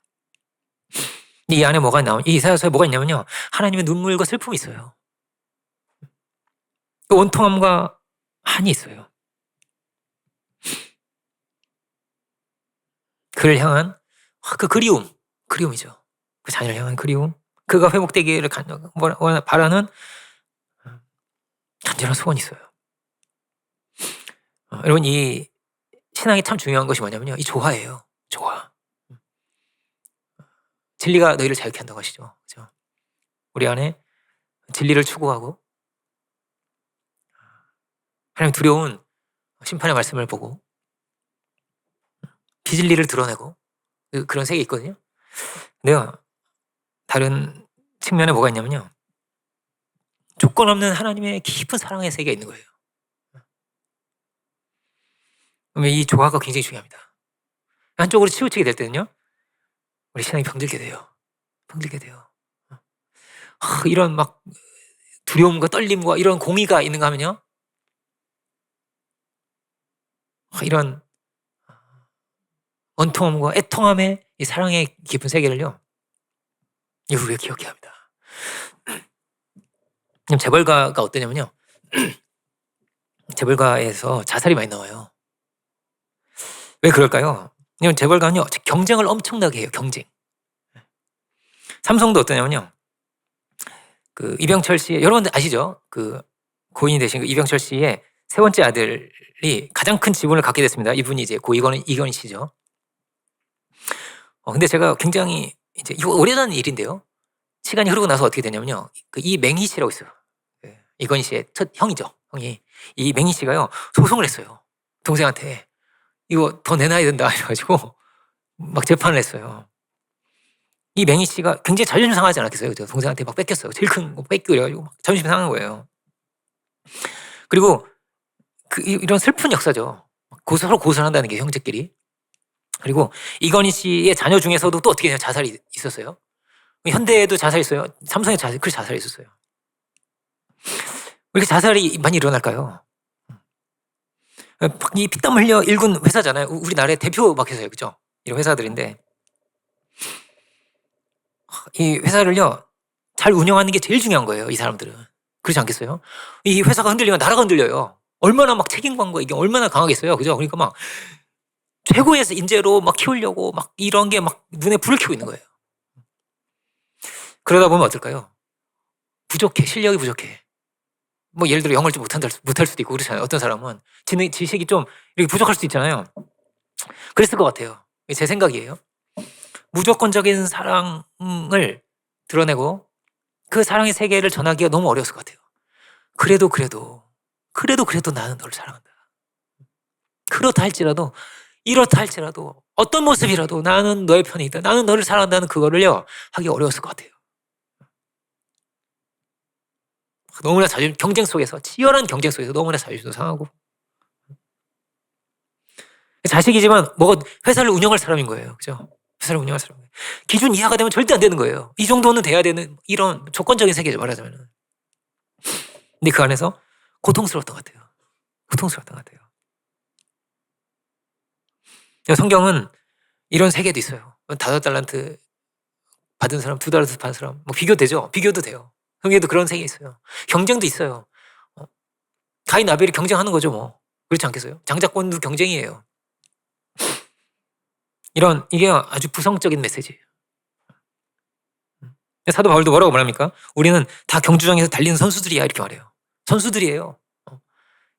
이 안에 이 이사야서에 뭐가 있냐면요. 하나님의 눈물과 슬픔이 있어요. 그 원통함과 한이 있어요. 그를 향한 그 그리움이죠. 그 자녀를 향한 그리움, 그가 회복되기를 바라는 간절한 소원이 있어요. 여러분 이 신앙이 참 중요한 것이 뭐냐면요. 이 조화예요. 조화. 진리가 너희를 자유케 한다고 하시죠. 그렇죠? 우리 안에 진리를 추구하고 하나님 두려운 심판의 말씀을 보고 비진리를 드러내고 그런 세계가 있거든요. 내가 다른 측면에 뭐가 있냐면요. 조건 없는 하나님의 깊은 사랑의 세계가 있는 거예요. 그러면 이 조화가 굉장히 중요합니다. 한쪽으로 치우치게 될 때는요. 우리 신앙이 병들게 돼요. 이런 막 두려움과 떨림과 이런 공의가 있는가 하면요. 이런 원통함과 애통함의 이 사랑의 깊은 세계를요. 우리가 기억해야 합니다. 재벌가가 어떠냐면요. 재벌가에서 자살이 많이 나와요. 왜 그럴까요? 재벌가는요. 경쟁을 엄청나게 해요. 경쟁. 삼성도 어떠냐면요. 그 이병철 씨 여러분들 아시죠? 그 고인이 되신 그 이병철 씨의 세 번째 아들이 가장 큰 지분을 갖게 됐습니다. 이분이 이제 이건희 씨죠. 근데 제가 굉장히 이제 이거 오래전 일인데요. 시간이 흐르고 나서 어떻게 되냐면요. 그 이맹희 씨라고 있어요. 이건희 씨의 첫 형이죠. 형이 이맹희 씨가요 소송을 했어요. 동생한테 이거 더 내놔야 된다 이래가지고 막 재판을 했어요. 이맹희 씨가 굉장히 자존심 상하지 않았겠어요? 그죠? 동생한테 막 뺏겼어요. 제일 큰 거 뺏기고 이래가지고 막 자존심 상한 거예요. 그리고 이런 슬픈 역사죠. 서로 고소를 한다는 게 형제끼리. 그리고 이건희 씨의 자녀 중에서도 또 어떻게 되냐 자살이 있었어요. 현대에도 자살이 있어요. 삼성에 자살이 있었어요. 왜 이렇게 자살이 많이 일어날까요? 이 피땀 흘려 일군 회사잖아요. 우리나라의 대표 막 회사예요. 그죠? 이런 회사들인데 이 회사를요 잘 운영하는 게 제일 중요한 거예요. 이 사람들은. 그렇지 않겠어요? 이 회사가 흔들리면 나라가 흔들려요. 얼마나 막 책임감과 이게 얼마나 강하겠어요. 그죠? 그러니까 막 최고의 인재로 막 키우려고 막 이런 게 막 눈에 불을 켜고 있는 거예요. 그러다 보면 어떨까요? 부족해. 실력이 부족해. 뭐 예를 들어 영어를 좀 못할 수도 있고 그렇잖아요. 어떤 사람은 지식이 좀 이렇게 부족할 수도 있잖아요. 그랬을 것 같아요. 제 생각이에요. 무조건적인 사랑을 드러내고 그 사랑의 세계를 전하기가 너무 어려웠을 것 같아요. 그래도 나는 너를 사랑한다. 그렇다 할지라도 이렇다 할지라도 어떤 모습이라도 나는 너의 편에 있다. 나는 너를 사랑한다는 그거를요 하기 어려웠을 것 같아요. 너무나 경쟁 속에서 치열한 경쟁 속에서 너무나 자존심도 상하고 자식이지만 뭐가 회사를 운영할 사람인 거예요. 그죠? 회사를 운영할 사람. 기준 이하가 되면 절대 안 되는 거예요. 이 정도는 돼야 되는 이런 조건적인 세계죠 말하자면. 근데 그 안에서 고통스러웠던 것 같아요. 고통스러웠던 것 같아요. 성경은 이런 세계도 있어요. 5달란트 받은 사람, 2달란트 받은 사람, 뭐 비교되죠? 비교도 돼요. 성경에도 그런 세계 있어요. 경쟁도 있어요. 가인 아벨이 경쟁하는 거죠, 뭐. 그렇지 않겠어요? 장자권도 경쟁이에요. 이게 아주 부성적인 메시지예요. 사도 바울도 뭐라고 말합니까? 우리는 다 경주장에서 달리는 선수들이야 이렇게 말해요. 선수들이에요.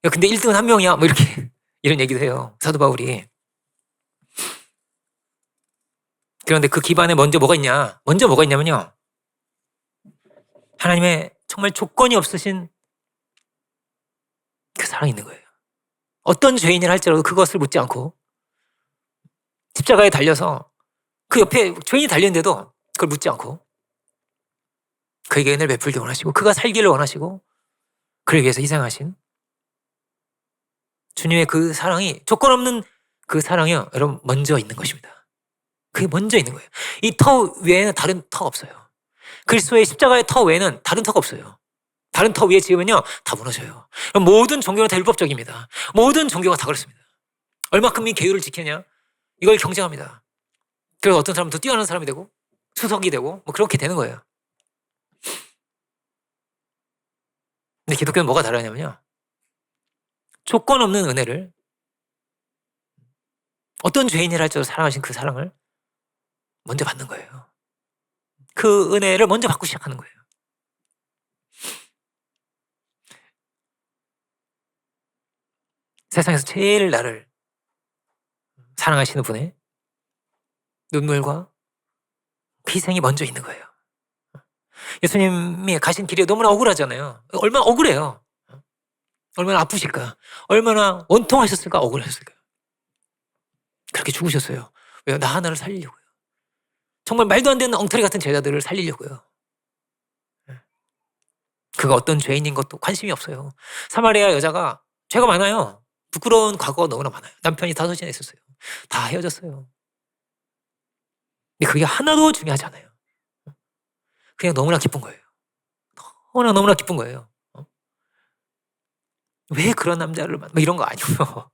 야, 근데 1등은 한 명이야 뭐 이렇게 이런 얘기도 해요. 사도 바울이. 그런데 그 기반에 먼저 뭐가 있냐면요. 하나님의 정말 조건이 없으신 그 사랑이 있는 거예요. 어떤 죄인이라 할지라도 그것을 묻지 않고 십자가에 달려서 그 옆에 죄인이 달렸는데도 그걸 묻지 않고 그에게 은혜를 베풀기 원하시고 그가 살기를 원하시고 그를 위해서 희생하신 주님의 그 사랑이 조건 없는 그 사랑이요. 여러분 먼저 있는 것입니다. 그게 먼저 있는 거예요. 이 터 외에는 다른 터가 없어요. 그리스도의 십자가의 터 외에는 다른 터가 없어요. 다른 터 위에 지으면요 다 무너져요. 모든 종교는 다 율법적입니다. 모든 종교가 다 그렇습니다. 얼마큼이 계율을 지키냐 이걸 경쟁합니다. 그래서 어떤 사람은 더 뛰어난 사람이 되고 수석이 되고 뭐 그렇게 되는 거예요. 근데 기독교는 뭐가 다르냐면요 조건 없는 은혜를 어떤 죄인이라 할지라도 사랑하신 그 사랑을 먼저 받는 거예요. 그 은혜를 먼저 받고 시작하는 거예요. 세상에서 제일 나를 사랑하시는 분의 눈물과 희생이 먼저 있는 거예요. 예수님이 가신 길이 너무나 억울하잖아요. 얼마나 억울해요. 얼마나 아프실까? 얼마나 원통하셨을까? 억울하셨을까? 그렇게 죽으셨어요. 왜요? 나 하나를 살리려고요. 정말 말도 안 되는 엉터리 같은 제자들을 살리려고요. 그가 어떤 죄인인 것도 관심이 없어요. 사마리아 여자가 죄가 많아요. 부끄러운 과거가 너무나 많아요. 남편이 5이나 있었어요. 다 헤어졌어요. 근데 그게 하나도 중요하지 않아요. 그냥 너무나 기쁜 거예요. 너무나 기쁜 거예요. 왜 그런 남자를 뭐 이런 거 아니고요.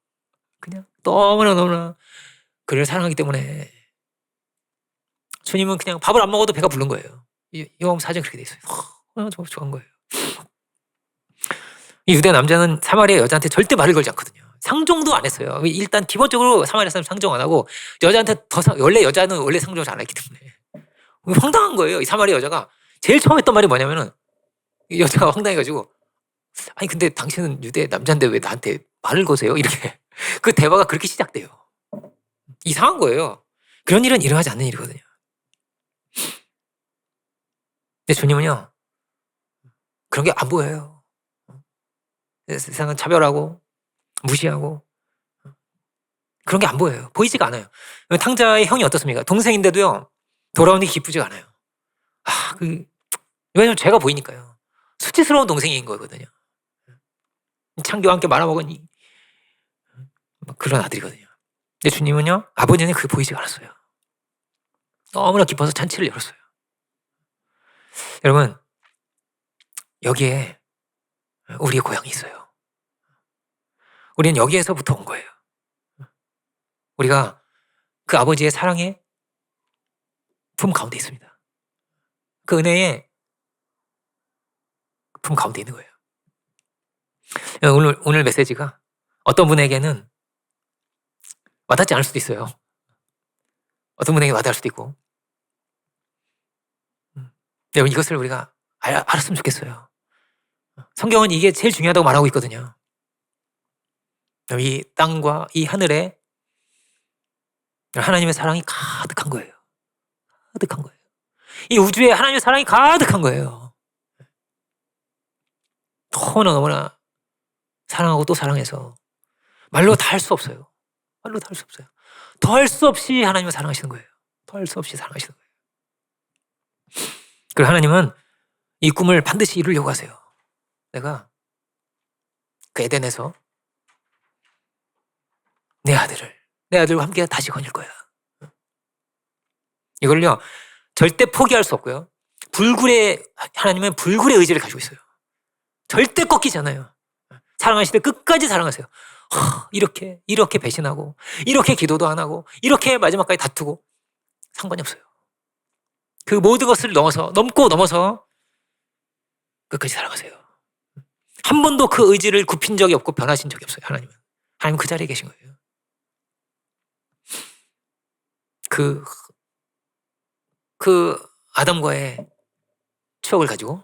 그냥 너무나 그를 사랑하기 때문에 주님은 그냥 밥을 안 먹어도 배가 부른 거예요. 요한복음 4장 그렇게 돼 있어요. 정말 좋아한 거예요. 이 유대 남자는 사마리아 여자한테 절대 말을 걸지 않거든요. 상종도 안 했어요. 일단 기본적으로 사마리아 사람 상종 안 하고 여자한테 원래 여자는 원래 상종을 잘 안 했기 때문에 황당한 거예요. 이 사마리아 여자가 제일 처음 했던 말이 뭐냐면은 이 여자가 황당해가지고 아니 근데 당신은 유대 남자인데 왜 나한테 말을 거세요? 이렇게 그 대화가 그렇게 시작돼요. 이상한 거예요. 그런 일은 일어나지 않는 일이거든요. 근데 주님은요 그런 게 안 보여요. 세상은 차별하고 무시하고 그런 게 안 보여요. 보이지가 않아요. 탕자의 형이 어떻습니까? 동생인데도요 돌아오는 게 기쁘지가 않아요. 왜냐면 죄가 보이니까요. 수치스러운 동생인 거거든요. 창기와 함께 말아먹은 그런 아들이거든요. 근데 주님은요 아버지는 그게 보이지가 않았어요. 너무나 기뻐서 잔치를 열었어요. 여러분 여기에 우리의 고향이 있어요. 우리는 여기에서부터 온 거예요. 우리가 그 아버지의 사랑의 품 가운데 있습니다. 그 은혜의 품 가운데 있는 거예요. 오늘 메시지가 어떤 분에게는 와닿지 않을 수도 있어요. 어떤 분에게 와닿을 수도 있고. 여러분 이것을 우리가 알았으면 좋겠어요. 성경은 이게 제일 중요하다고 말하고 있거든요. 이 땅과 이 하늘에 하나님의 사랑이 가득한 거예요. 가득한 거예요. 이 우주에 하나님의 사랑이 가득한 거예요. 너무나 사랑하고 또 사랑해서 말로 다 할 수 없어요. 말로 다 할 수 없어요. 더할 수 없이 하나님을 사랑하시는 거예요. 더할 수 없이 사랑하시는 거예요. 그리고 하나님은 이 꿈을 반드시 이루려고 하세요. 내가 그 에덴에서 내 아들과 함께 다시 거닐 거야. 이걸요 절대 포기할 수 없고요. 하나님은 불굴의 의지를 가지고 있어요. 절대 꺾이지 않아요. 사랑하실 때 끝까지 사랑하세요. 이렇게 배신하고 이렇게 기도도 안 하고 이렇게 마지막까지 다투고 상관이 없어요. 그 모든 것을 넘어서 끝까지 사랑하세요. 한 번도 그 의지를 굽힌 적이 없고 변하신 적이 없어요. 하나님은 그 자리에 계신 거예요. 그 아담과의 추억을 가지고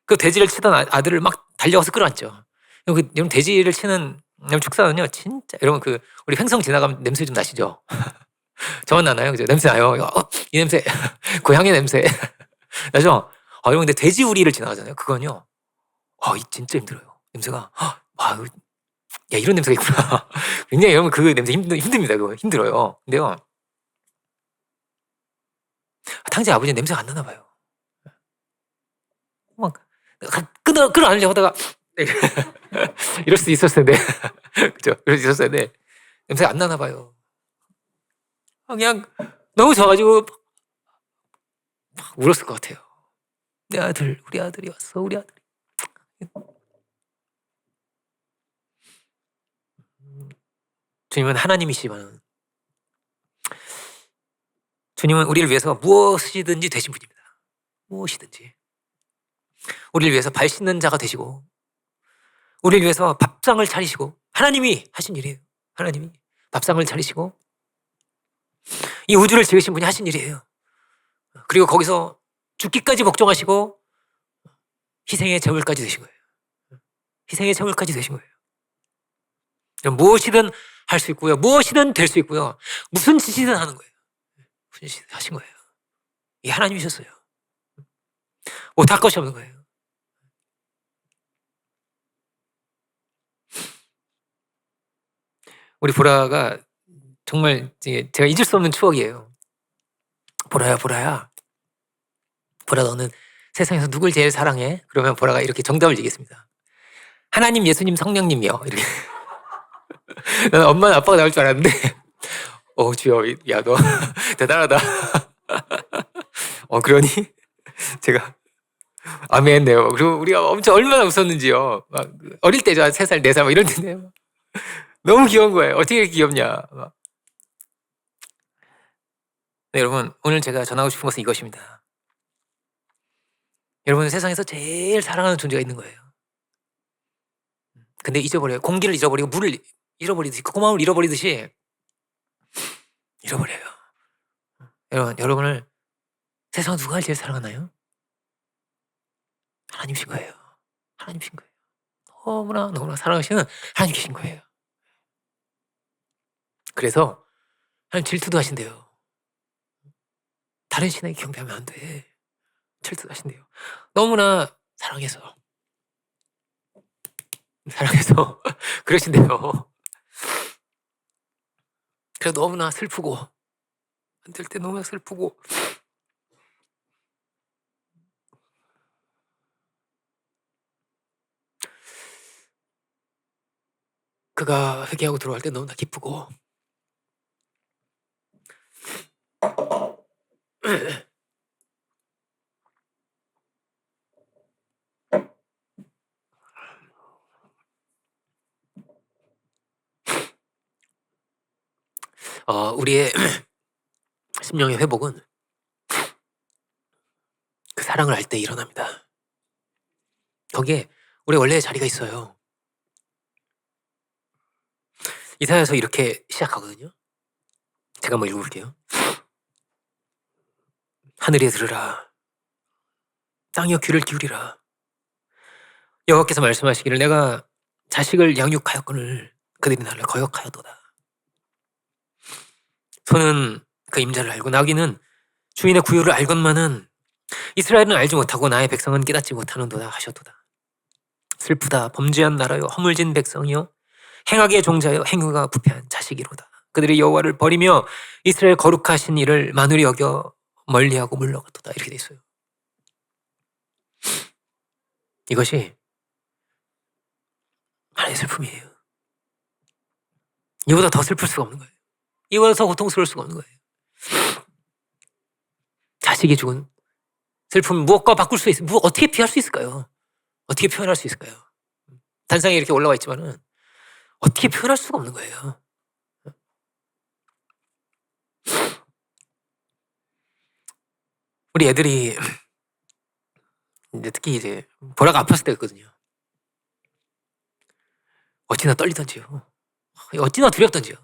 그 돼지를 치던 아들을 막 달려가서 끌어안죠. 여러분 돼지를 치는 축사는요 진짜 여러분 우리 횡성 지나가면 냄새 좀 나시죠? 저만 나나요? 그죠? 냄새 나요. 이 냄새 고향의 냄새 나죠? 여러분 근데 돼지 우리를 지나가잖아요. 그건요 진짜 힘들어요. 냄새가 야 이런 냄새가 있구나. 굉장히 여러분 그 냄새 힘듭니다. 그거 힘들어요. 근데요 탕제 아버지는 냄새가 안 나나 봐요. 막 끌어안으려고 하다가 이럴 수도 있었을 텐데 그죠? 이럴 수 있었을 텐데 냄새가 안 나나 봐요. 그냥 너무 좋아가지고 막 울었을 것 같아요. 우리 아들이 왔어. 우리 아들이. 주님은 하나님이시지만 주님은 우리를 위해서 무엇이든지 되신 분입니다. 무엇이든지. 우리를 위해서 발 씻는 자가 되시고 우리를 위해서 밥상을 차리시고 하나님이 하신 일이에요. 하나님이 밥상을 차리시고 이 우주를 지으신 분이 하신 일이에요. 그리고 거기서 죽기까지 복종하시고 희생의 제물까지 되신 거예요. 희생의 제물까지 되신 거예요. 무엇이든 할 수 있고요. 무엇이든 될 수 있고요. 무슨 짓이든 하는 거예요. 무슨 짓이든 하신 거예요. 이 하나님이셨어요. 못할 것이 없는 거예요. 우리 보라가 정말 제가 잊을 수 없는 추억이에요. 보라야 보라 너는 세상에서 누굴 제일 사랑해? 그러면 보라가 이렇게 정답을 얘기했습니다. 하나님, 예수님, 성령님이요. 이렇게. 나는 엄마는 아빠가 나올 줄 알았는데 주여 야 너 대단하다. 그러니 제가 아멘했네요. 그리고 우리가 엄청 얼마나 웃었는지요. 막 어릴 때죠. 3살, 4살 막 이럴 텐데 너무 귀여운 거예요. 어떻게 이렇게 귀엽냐. 네, 여러분 오늘 제가 전하고 싶은 것은 이것입니다. 여러분 세상에서 제일 사랑하는 존재가 있는 거예요. 근데 잊어버려요. 공기를 잃어버리고 물을 잃어버리듯이 고마움을 잃어버리듯이 잃어버려요. 여러분을 세상에서 누가 제일 사랑하나요? 하나님이신 거예요. 하나님이신 거예요. 너무나 사랑하시는 하나님 계신 거예요. 그래서 하나님 질투도 하신대요. 다른 신에게 경배하면 안 돼. 질투도 하신대요. 너무나 사랑해서 그러신대요. 그래서 너무나 슬프고 안 될 때 너무나 슬프고 그가 회개하고 들어갈 때 너무나 기쁘고 우리의 심령의 회복은 그 사랑을 할 때 일어납니다. 거기에 우리 원래 자리가 있어요. 이사야서 이렇게 시작하거든요. 제가 한번 읽어볼게요. 하늘에 들으라. 땅이여 귀를 기울이라. 여호와께서 말씀하시기를 내가 자식을 양육하였거늘 그들이 나를 거역하였도다. 소는 그 임자를 알고 나귀는 주인의 구유를 알건만은 이스라엘은 알지 못하고 나의 백성은 깨닫지 못하는도다 하셨도다. 슬프다 범죄한 나라요 허물진 백성이요 행악의 종자여 행위가 부패한 자식이로다. 그들이 여호와를 버리며 이스라엘 거룩하신 이를 만울히 여겨 멀리하고 물러갔도다. 이렇게 돼 있어요. 이것이 하나의 슬픔이에요. 이보다 더 슬플 수가 없는 거예요. 이보다 더 고통스러울 수가 없는 거예요. 자식이 죽은 슬픔 무엇과 바꿀 수 있어요? 어떻게 피할 수 있을까요? 어떻게 표현할 수 있을까요? 단상에 이렇게 올라와 있지만은 어떻게 표현할 수가 없는 거예요. 우리 애들이 이제 특히 이제 보라가 아팠을 때가 있거든요. 어찌나 떨리던지요. 어찌나 두렵던지요.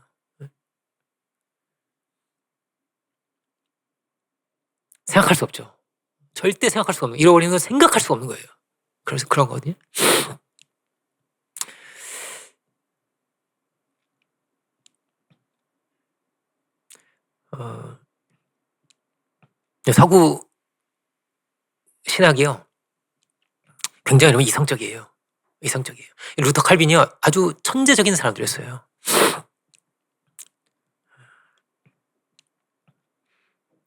생각할 수 없죠. 절대 생각할 수가 없는, 잃어버리는 건 생각할 수가 없는 거예요. 그래서 그런 거거든요. 서구 신학이요. 굉장히 너무 이성적이에요. 이성적이에요. 루터 칼빈이요. 아주 천재적인 사람들이었어요.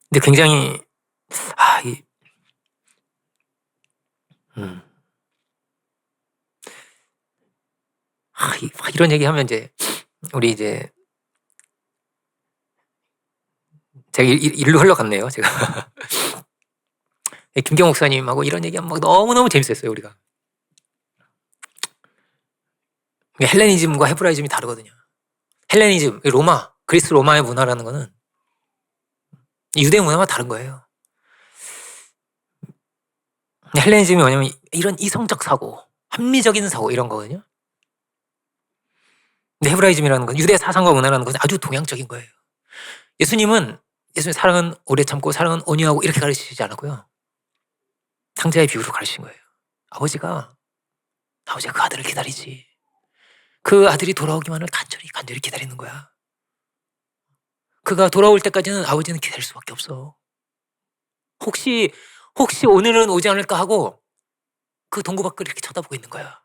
근데 굉장히 이런 얘기하면 이제 우리 이제 제가 일로 흘러갔네요. 제가 김경 목사님하고 이런 얘기하면 막 너무너무 재밌었어요. 우리가 헬레니즘과 헤브라이즘이 다르거든요. 헬레니즘, 로마, 그리스 로마의 문화라는 거는 유대 문화와 다른 거예요. 헬레니즘이 뭐냐면 이런 이성적 사고, 합리적인 사고 이런 거거든요. 근데 헤브라이즘이라는 건 유대 사상과 문화라는 것은 아주 동양적인 거예요. 예수님 사랑은 오래 참고 사랑은 온유하고 이렇게 가르치지 않았고요. 상자의 비유로 가르친 거예요. 아버지가 그 아들을 기다리지. 그 아들이 돌아오기만을 간절히 기다리는 거야. 그가 돌아올 때까지는 아버지는 기다릴 수밖에 없어. 혹시 오늘은 오지 않을까 하고 그 동구 밖을 이렇게 쳐다보고 있는 거야.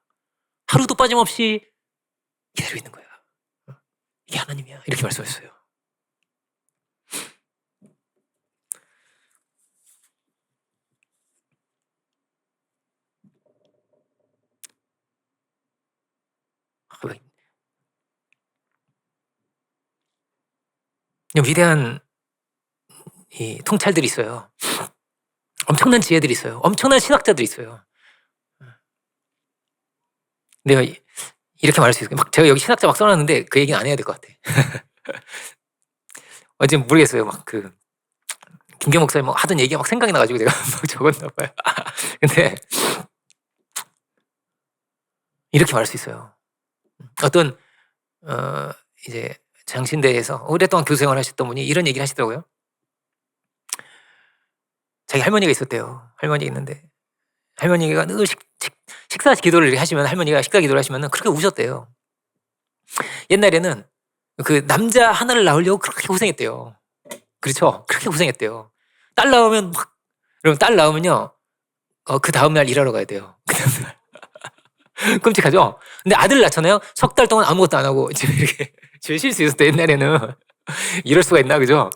하루도 빠짐없이 기다리고 있는 거야. 이게 하나님이야. 이렇게 말씀했어요. 위대한 이 통찰들이 있어요. 엄청난 지혜들이 있어요. 엄청난 신학자들이 있어요. 내가 이렇게 말할 수 있어요. 제가 여기 신학자 막 써놨는데 그 얘기는 안 해야 될 것 같아. 어제 모르겠어요. 김경 목사님 하던 얘기가 막 생각이 나가지고 제가 막 적었나 봐요. 근데 이렇게 말할 수 있어요. 어떤 이제 장신대에서 오랫동안 교수 생활을 하셨던 분이 이런 얘기를 하시더라고요. 자기 할머니가 있었대요. 할머니가 있는데 할머니가 늘 식사 기도를 하시면 할머니가 식사 기도를 하시면 그렇게 우셨대요. 옛날에는 그 남자 하나를 낳으려고 그렇게 고생했대요. 그렇죠? 그렇게 고생했대요. 딸 낳으면 그럼 딸 낳으면요. 그 다음날 일하러 가야 돼요. 그 다음날. 끔찍하죠? 근데 아들 낳잖아요. 석 달 동안 아무것도 안 하고 집에 이렇게 쉴 수 있었대. 옛날에는. 이럴 수가 있나, 그죠?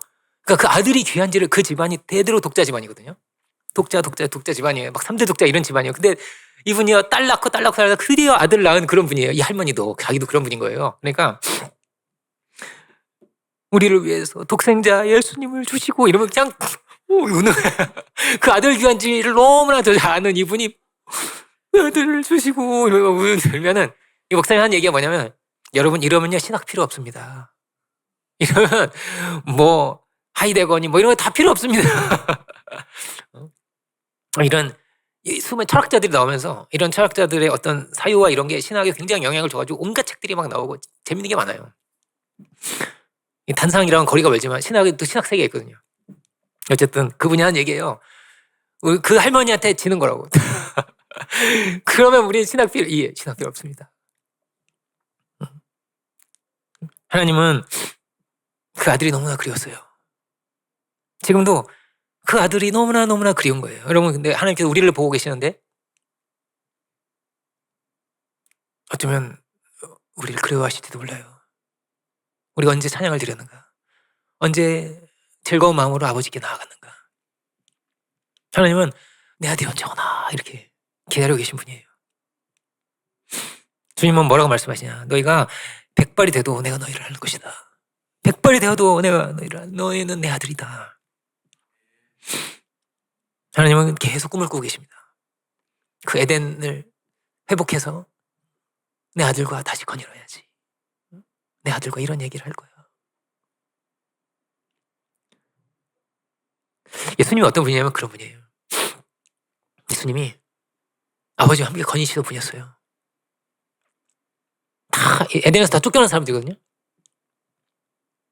그러니까 그 아들이 귀한지를 그 집안이 대대로 독자 집안이거든요. 독자 집안이에요. 막 3대 독자 이런 집안이에요. 근데 이분이요. 딸 낳고 드디어 아들 낳은 그런 분이에요. 이 할머니도 자기도 그런 분인 거예요. 그러니까 우리를 위해서 독생자 예수님을 주시고 이러면 그냥 우는 그 아들 귀한지를 너무나 잘 아는 이분이 아들을 주시고 이러고 울면은 이 목사님 한 얘기가 뭐냐면 여러분 이러면요 신학 필요 없습니다. 이러면 하이데거니 이런 거 다 필요 없습니다. 이 수많은 철학자들이 나오면서 이런 철학자들의 어떤 사유와 이런 게 신학에 굉장히 영향을 줘가지고 온갖 책들이 막 나오고 재밌는 게 많아요. 이 단상이랑은 거리가 멀지만 신학은 또 신학 세계에 있거든요. 어쨌든 그분이 한 얘기예요. 그 할머니한테 지는 거라고. 그러면 우리는 신학 필요 없습니다. 하나님은 그 아들이 너무나 그리웠어요. 지금도 그 아들이 너무나 그리운 거예요. 여러분, 근데 하나님께서 우리를 보고 계시는데 어쩌면 우리를 그리워하실지도 몰라요. 우리가 언제 찬양을 드렸는가? 언제 즐거운 마음으로 아버지께 나아갔는가? 하나님은 내 아들이 언제 오나 이렇게 기다리고 계신 분이에요. 주님은 뭐라고 말씀하시냐? 너희가 100발이 돼도 내가 너희를 알 것이다. 100발이 되어도 내가 너희는 내 아들이다. 하나님은 계속 꿈을 꾸고 계십니다. 그 에덴을 회복해서 내 아들과 다시 거닐어야지. 내 아들과 이런 얘기를 할 거야. 예수님이 어떤 분이냐면 그런 분이에요. 예수님이 아버지와 함께 거니시던 분이었어요. 다 에덴에서 다 쫓겨난 사람들이거든요.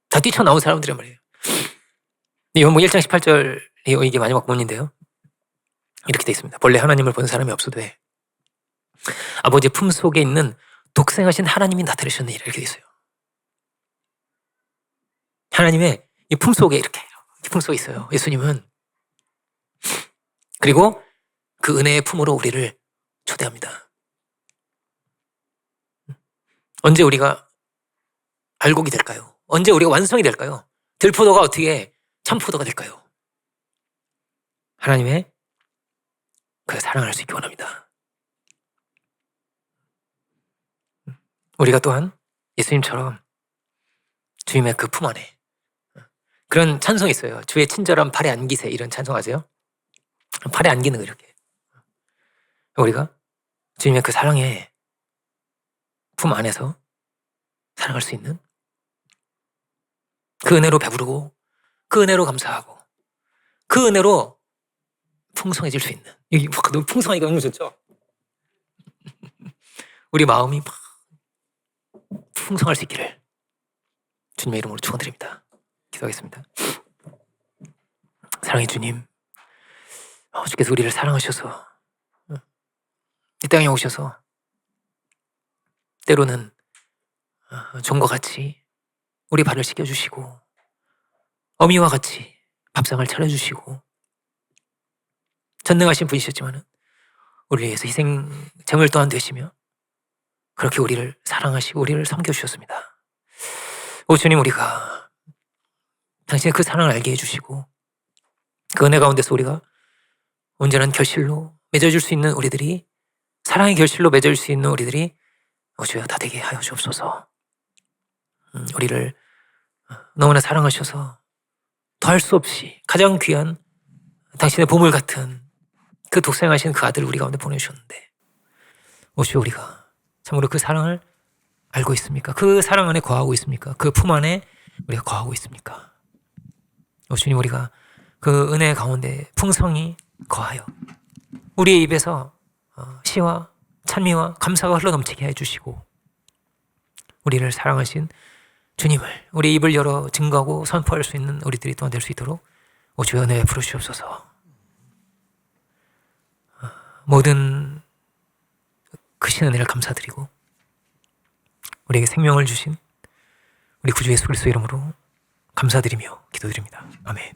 다 뛰쳐나온 사람들이란 말이에요. 요한복음 1장 18절 이게 마지막 본문인데요. 이렇게 돼 있습니다. 본래 하나님을 본 사람이 없어도 아버지의 품속에 있는 독생하신 하나님이 나타내셨느니라 이렇게 돼 있어요. 하나님의 이 품속에 이렇게 품속에 있어요. 예수님은. 그리고 그 은혜의 품으로 우리를 초대합니다. 언제 우리가 알곡이 될까요? 언제 우리가 완성이 될까요? 들포도가 어떻게 참포도가 될까요? 하나님의 그 사랑을 할 수 있기 원합니다. 우리가 또한 예수님처럼 주님의 그 품 안에 그런 찬송이 있어요. 주의 친절한 팔에 안기세 이런 찬송 아세요? 팔에 안기는 거 이렇게. 우리가 주님의 그 사랑의 품 안에서 살아갈 수 있는 그 은혜로 배부르고 그 은혜로 감사하고 그 은혜로 풍성해질 수 있는 여기 너무 풍성하니까 너무 좋죠? 우리 마음이 막 풍성할 수 있기를 주님의 이름으로 축원드립니다. 기도하겠습니다. 사랑의 주님, 주께서 우리를 사랑하셔서 이 땅에 오셔서 때로는 종과 같이 우리 발을 씻겨주시고 어미와 같이 밥상을 차려주시고 전능하신 분이셨지만 우리를 위해서 희생 제물 또한 되시며 그렇게 우리를 사랑하시고 우리를 섬겨주셨습니다. 오 주님, 우리가 당신의 그 사랑을 알게 해주시고 그 은혜 가운데서 우리가 온전한 결실로 맺어줄 수 있는 우리들이 사랑의 결실로 맺어줄 수 있는 우리들이 주여 다 되게 하여 주옵소서. 우리를 너무나 사랑하셔서 더할 수 없이 가장 귀한 당신의 보물 같은 그 독생하신 그 아들을 우리 가운데 보내주셨는데 주여 우리가 참으로 그 사랑을 알고 있습니까? 그 사랑 안에 거하고 있습니까? 그 품 안에 우리가 거하고 있습니까? 주님, 우리가 그 은혜 가운데 풍성히 거하여 우리의 입에서 시와 찬미와 감사가 흘러넘치게 해주시고 우리를 사랑하신 주님을 우리 입을 열어 증거하고 선포할 수 있는 우리들이 또한 될 수 있도록 주여 은혜 부르시옵소서. 모든 크신 은혜를 감사드리고 우리에게 생명을 주신 우리 구주 예수 그리스도 이름으로 감사드리며 기도드립니다. 아멘.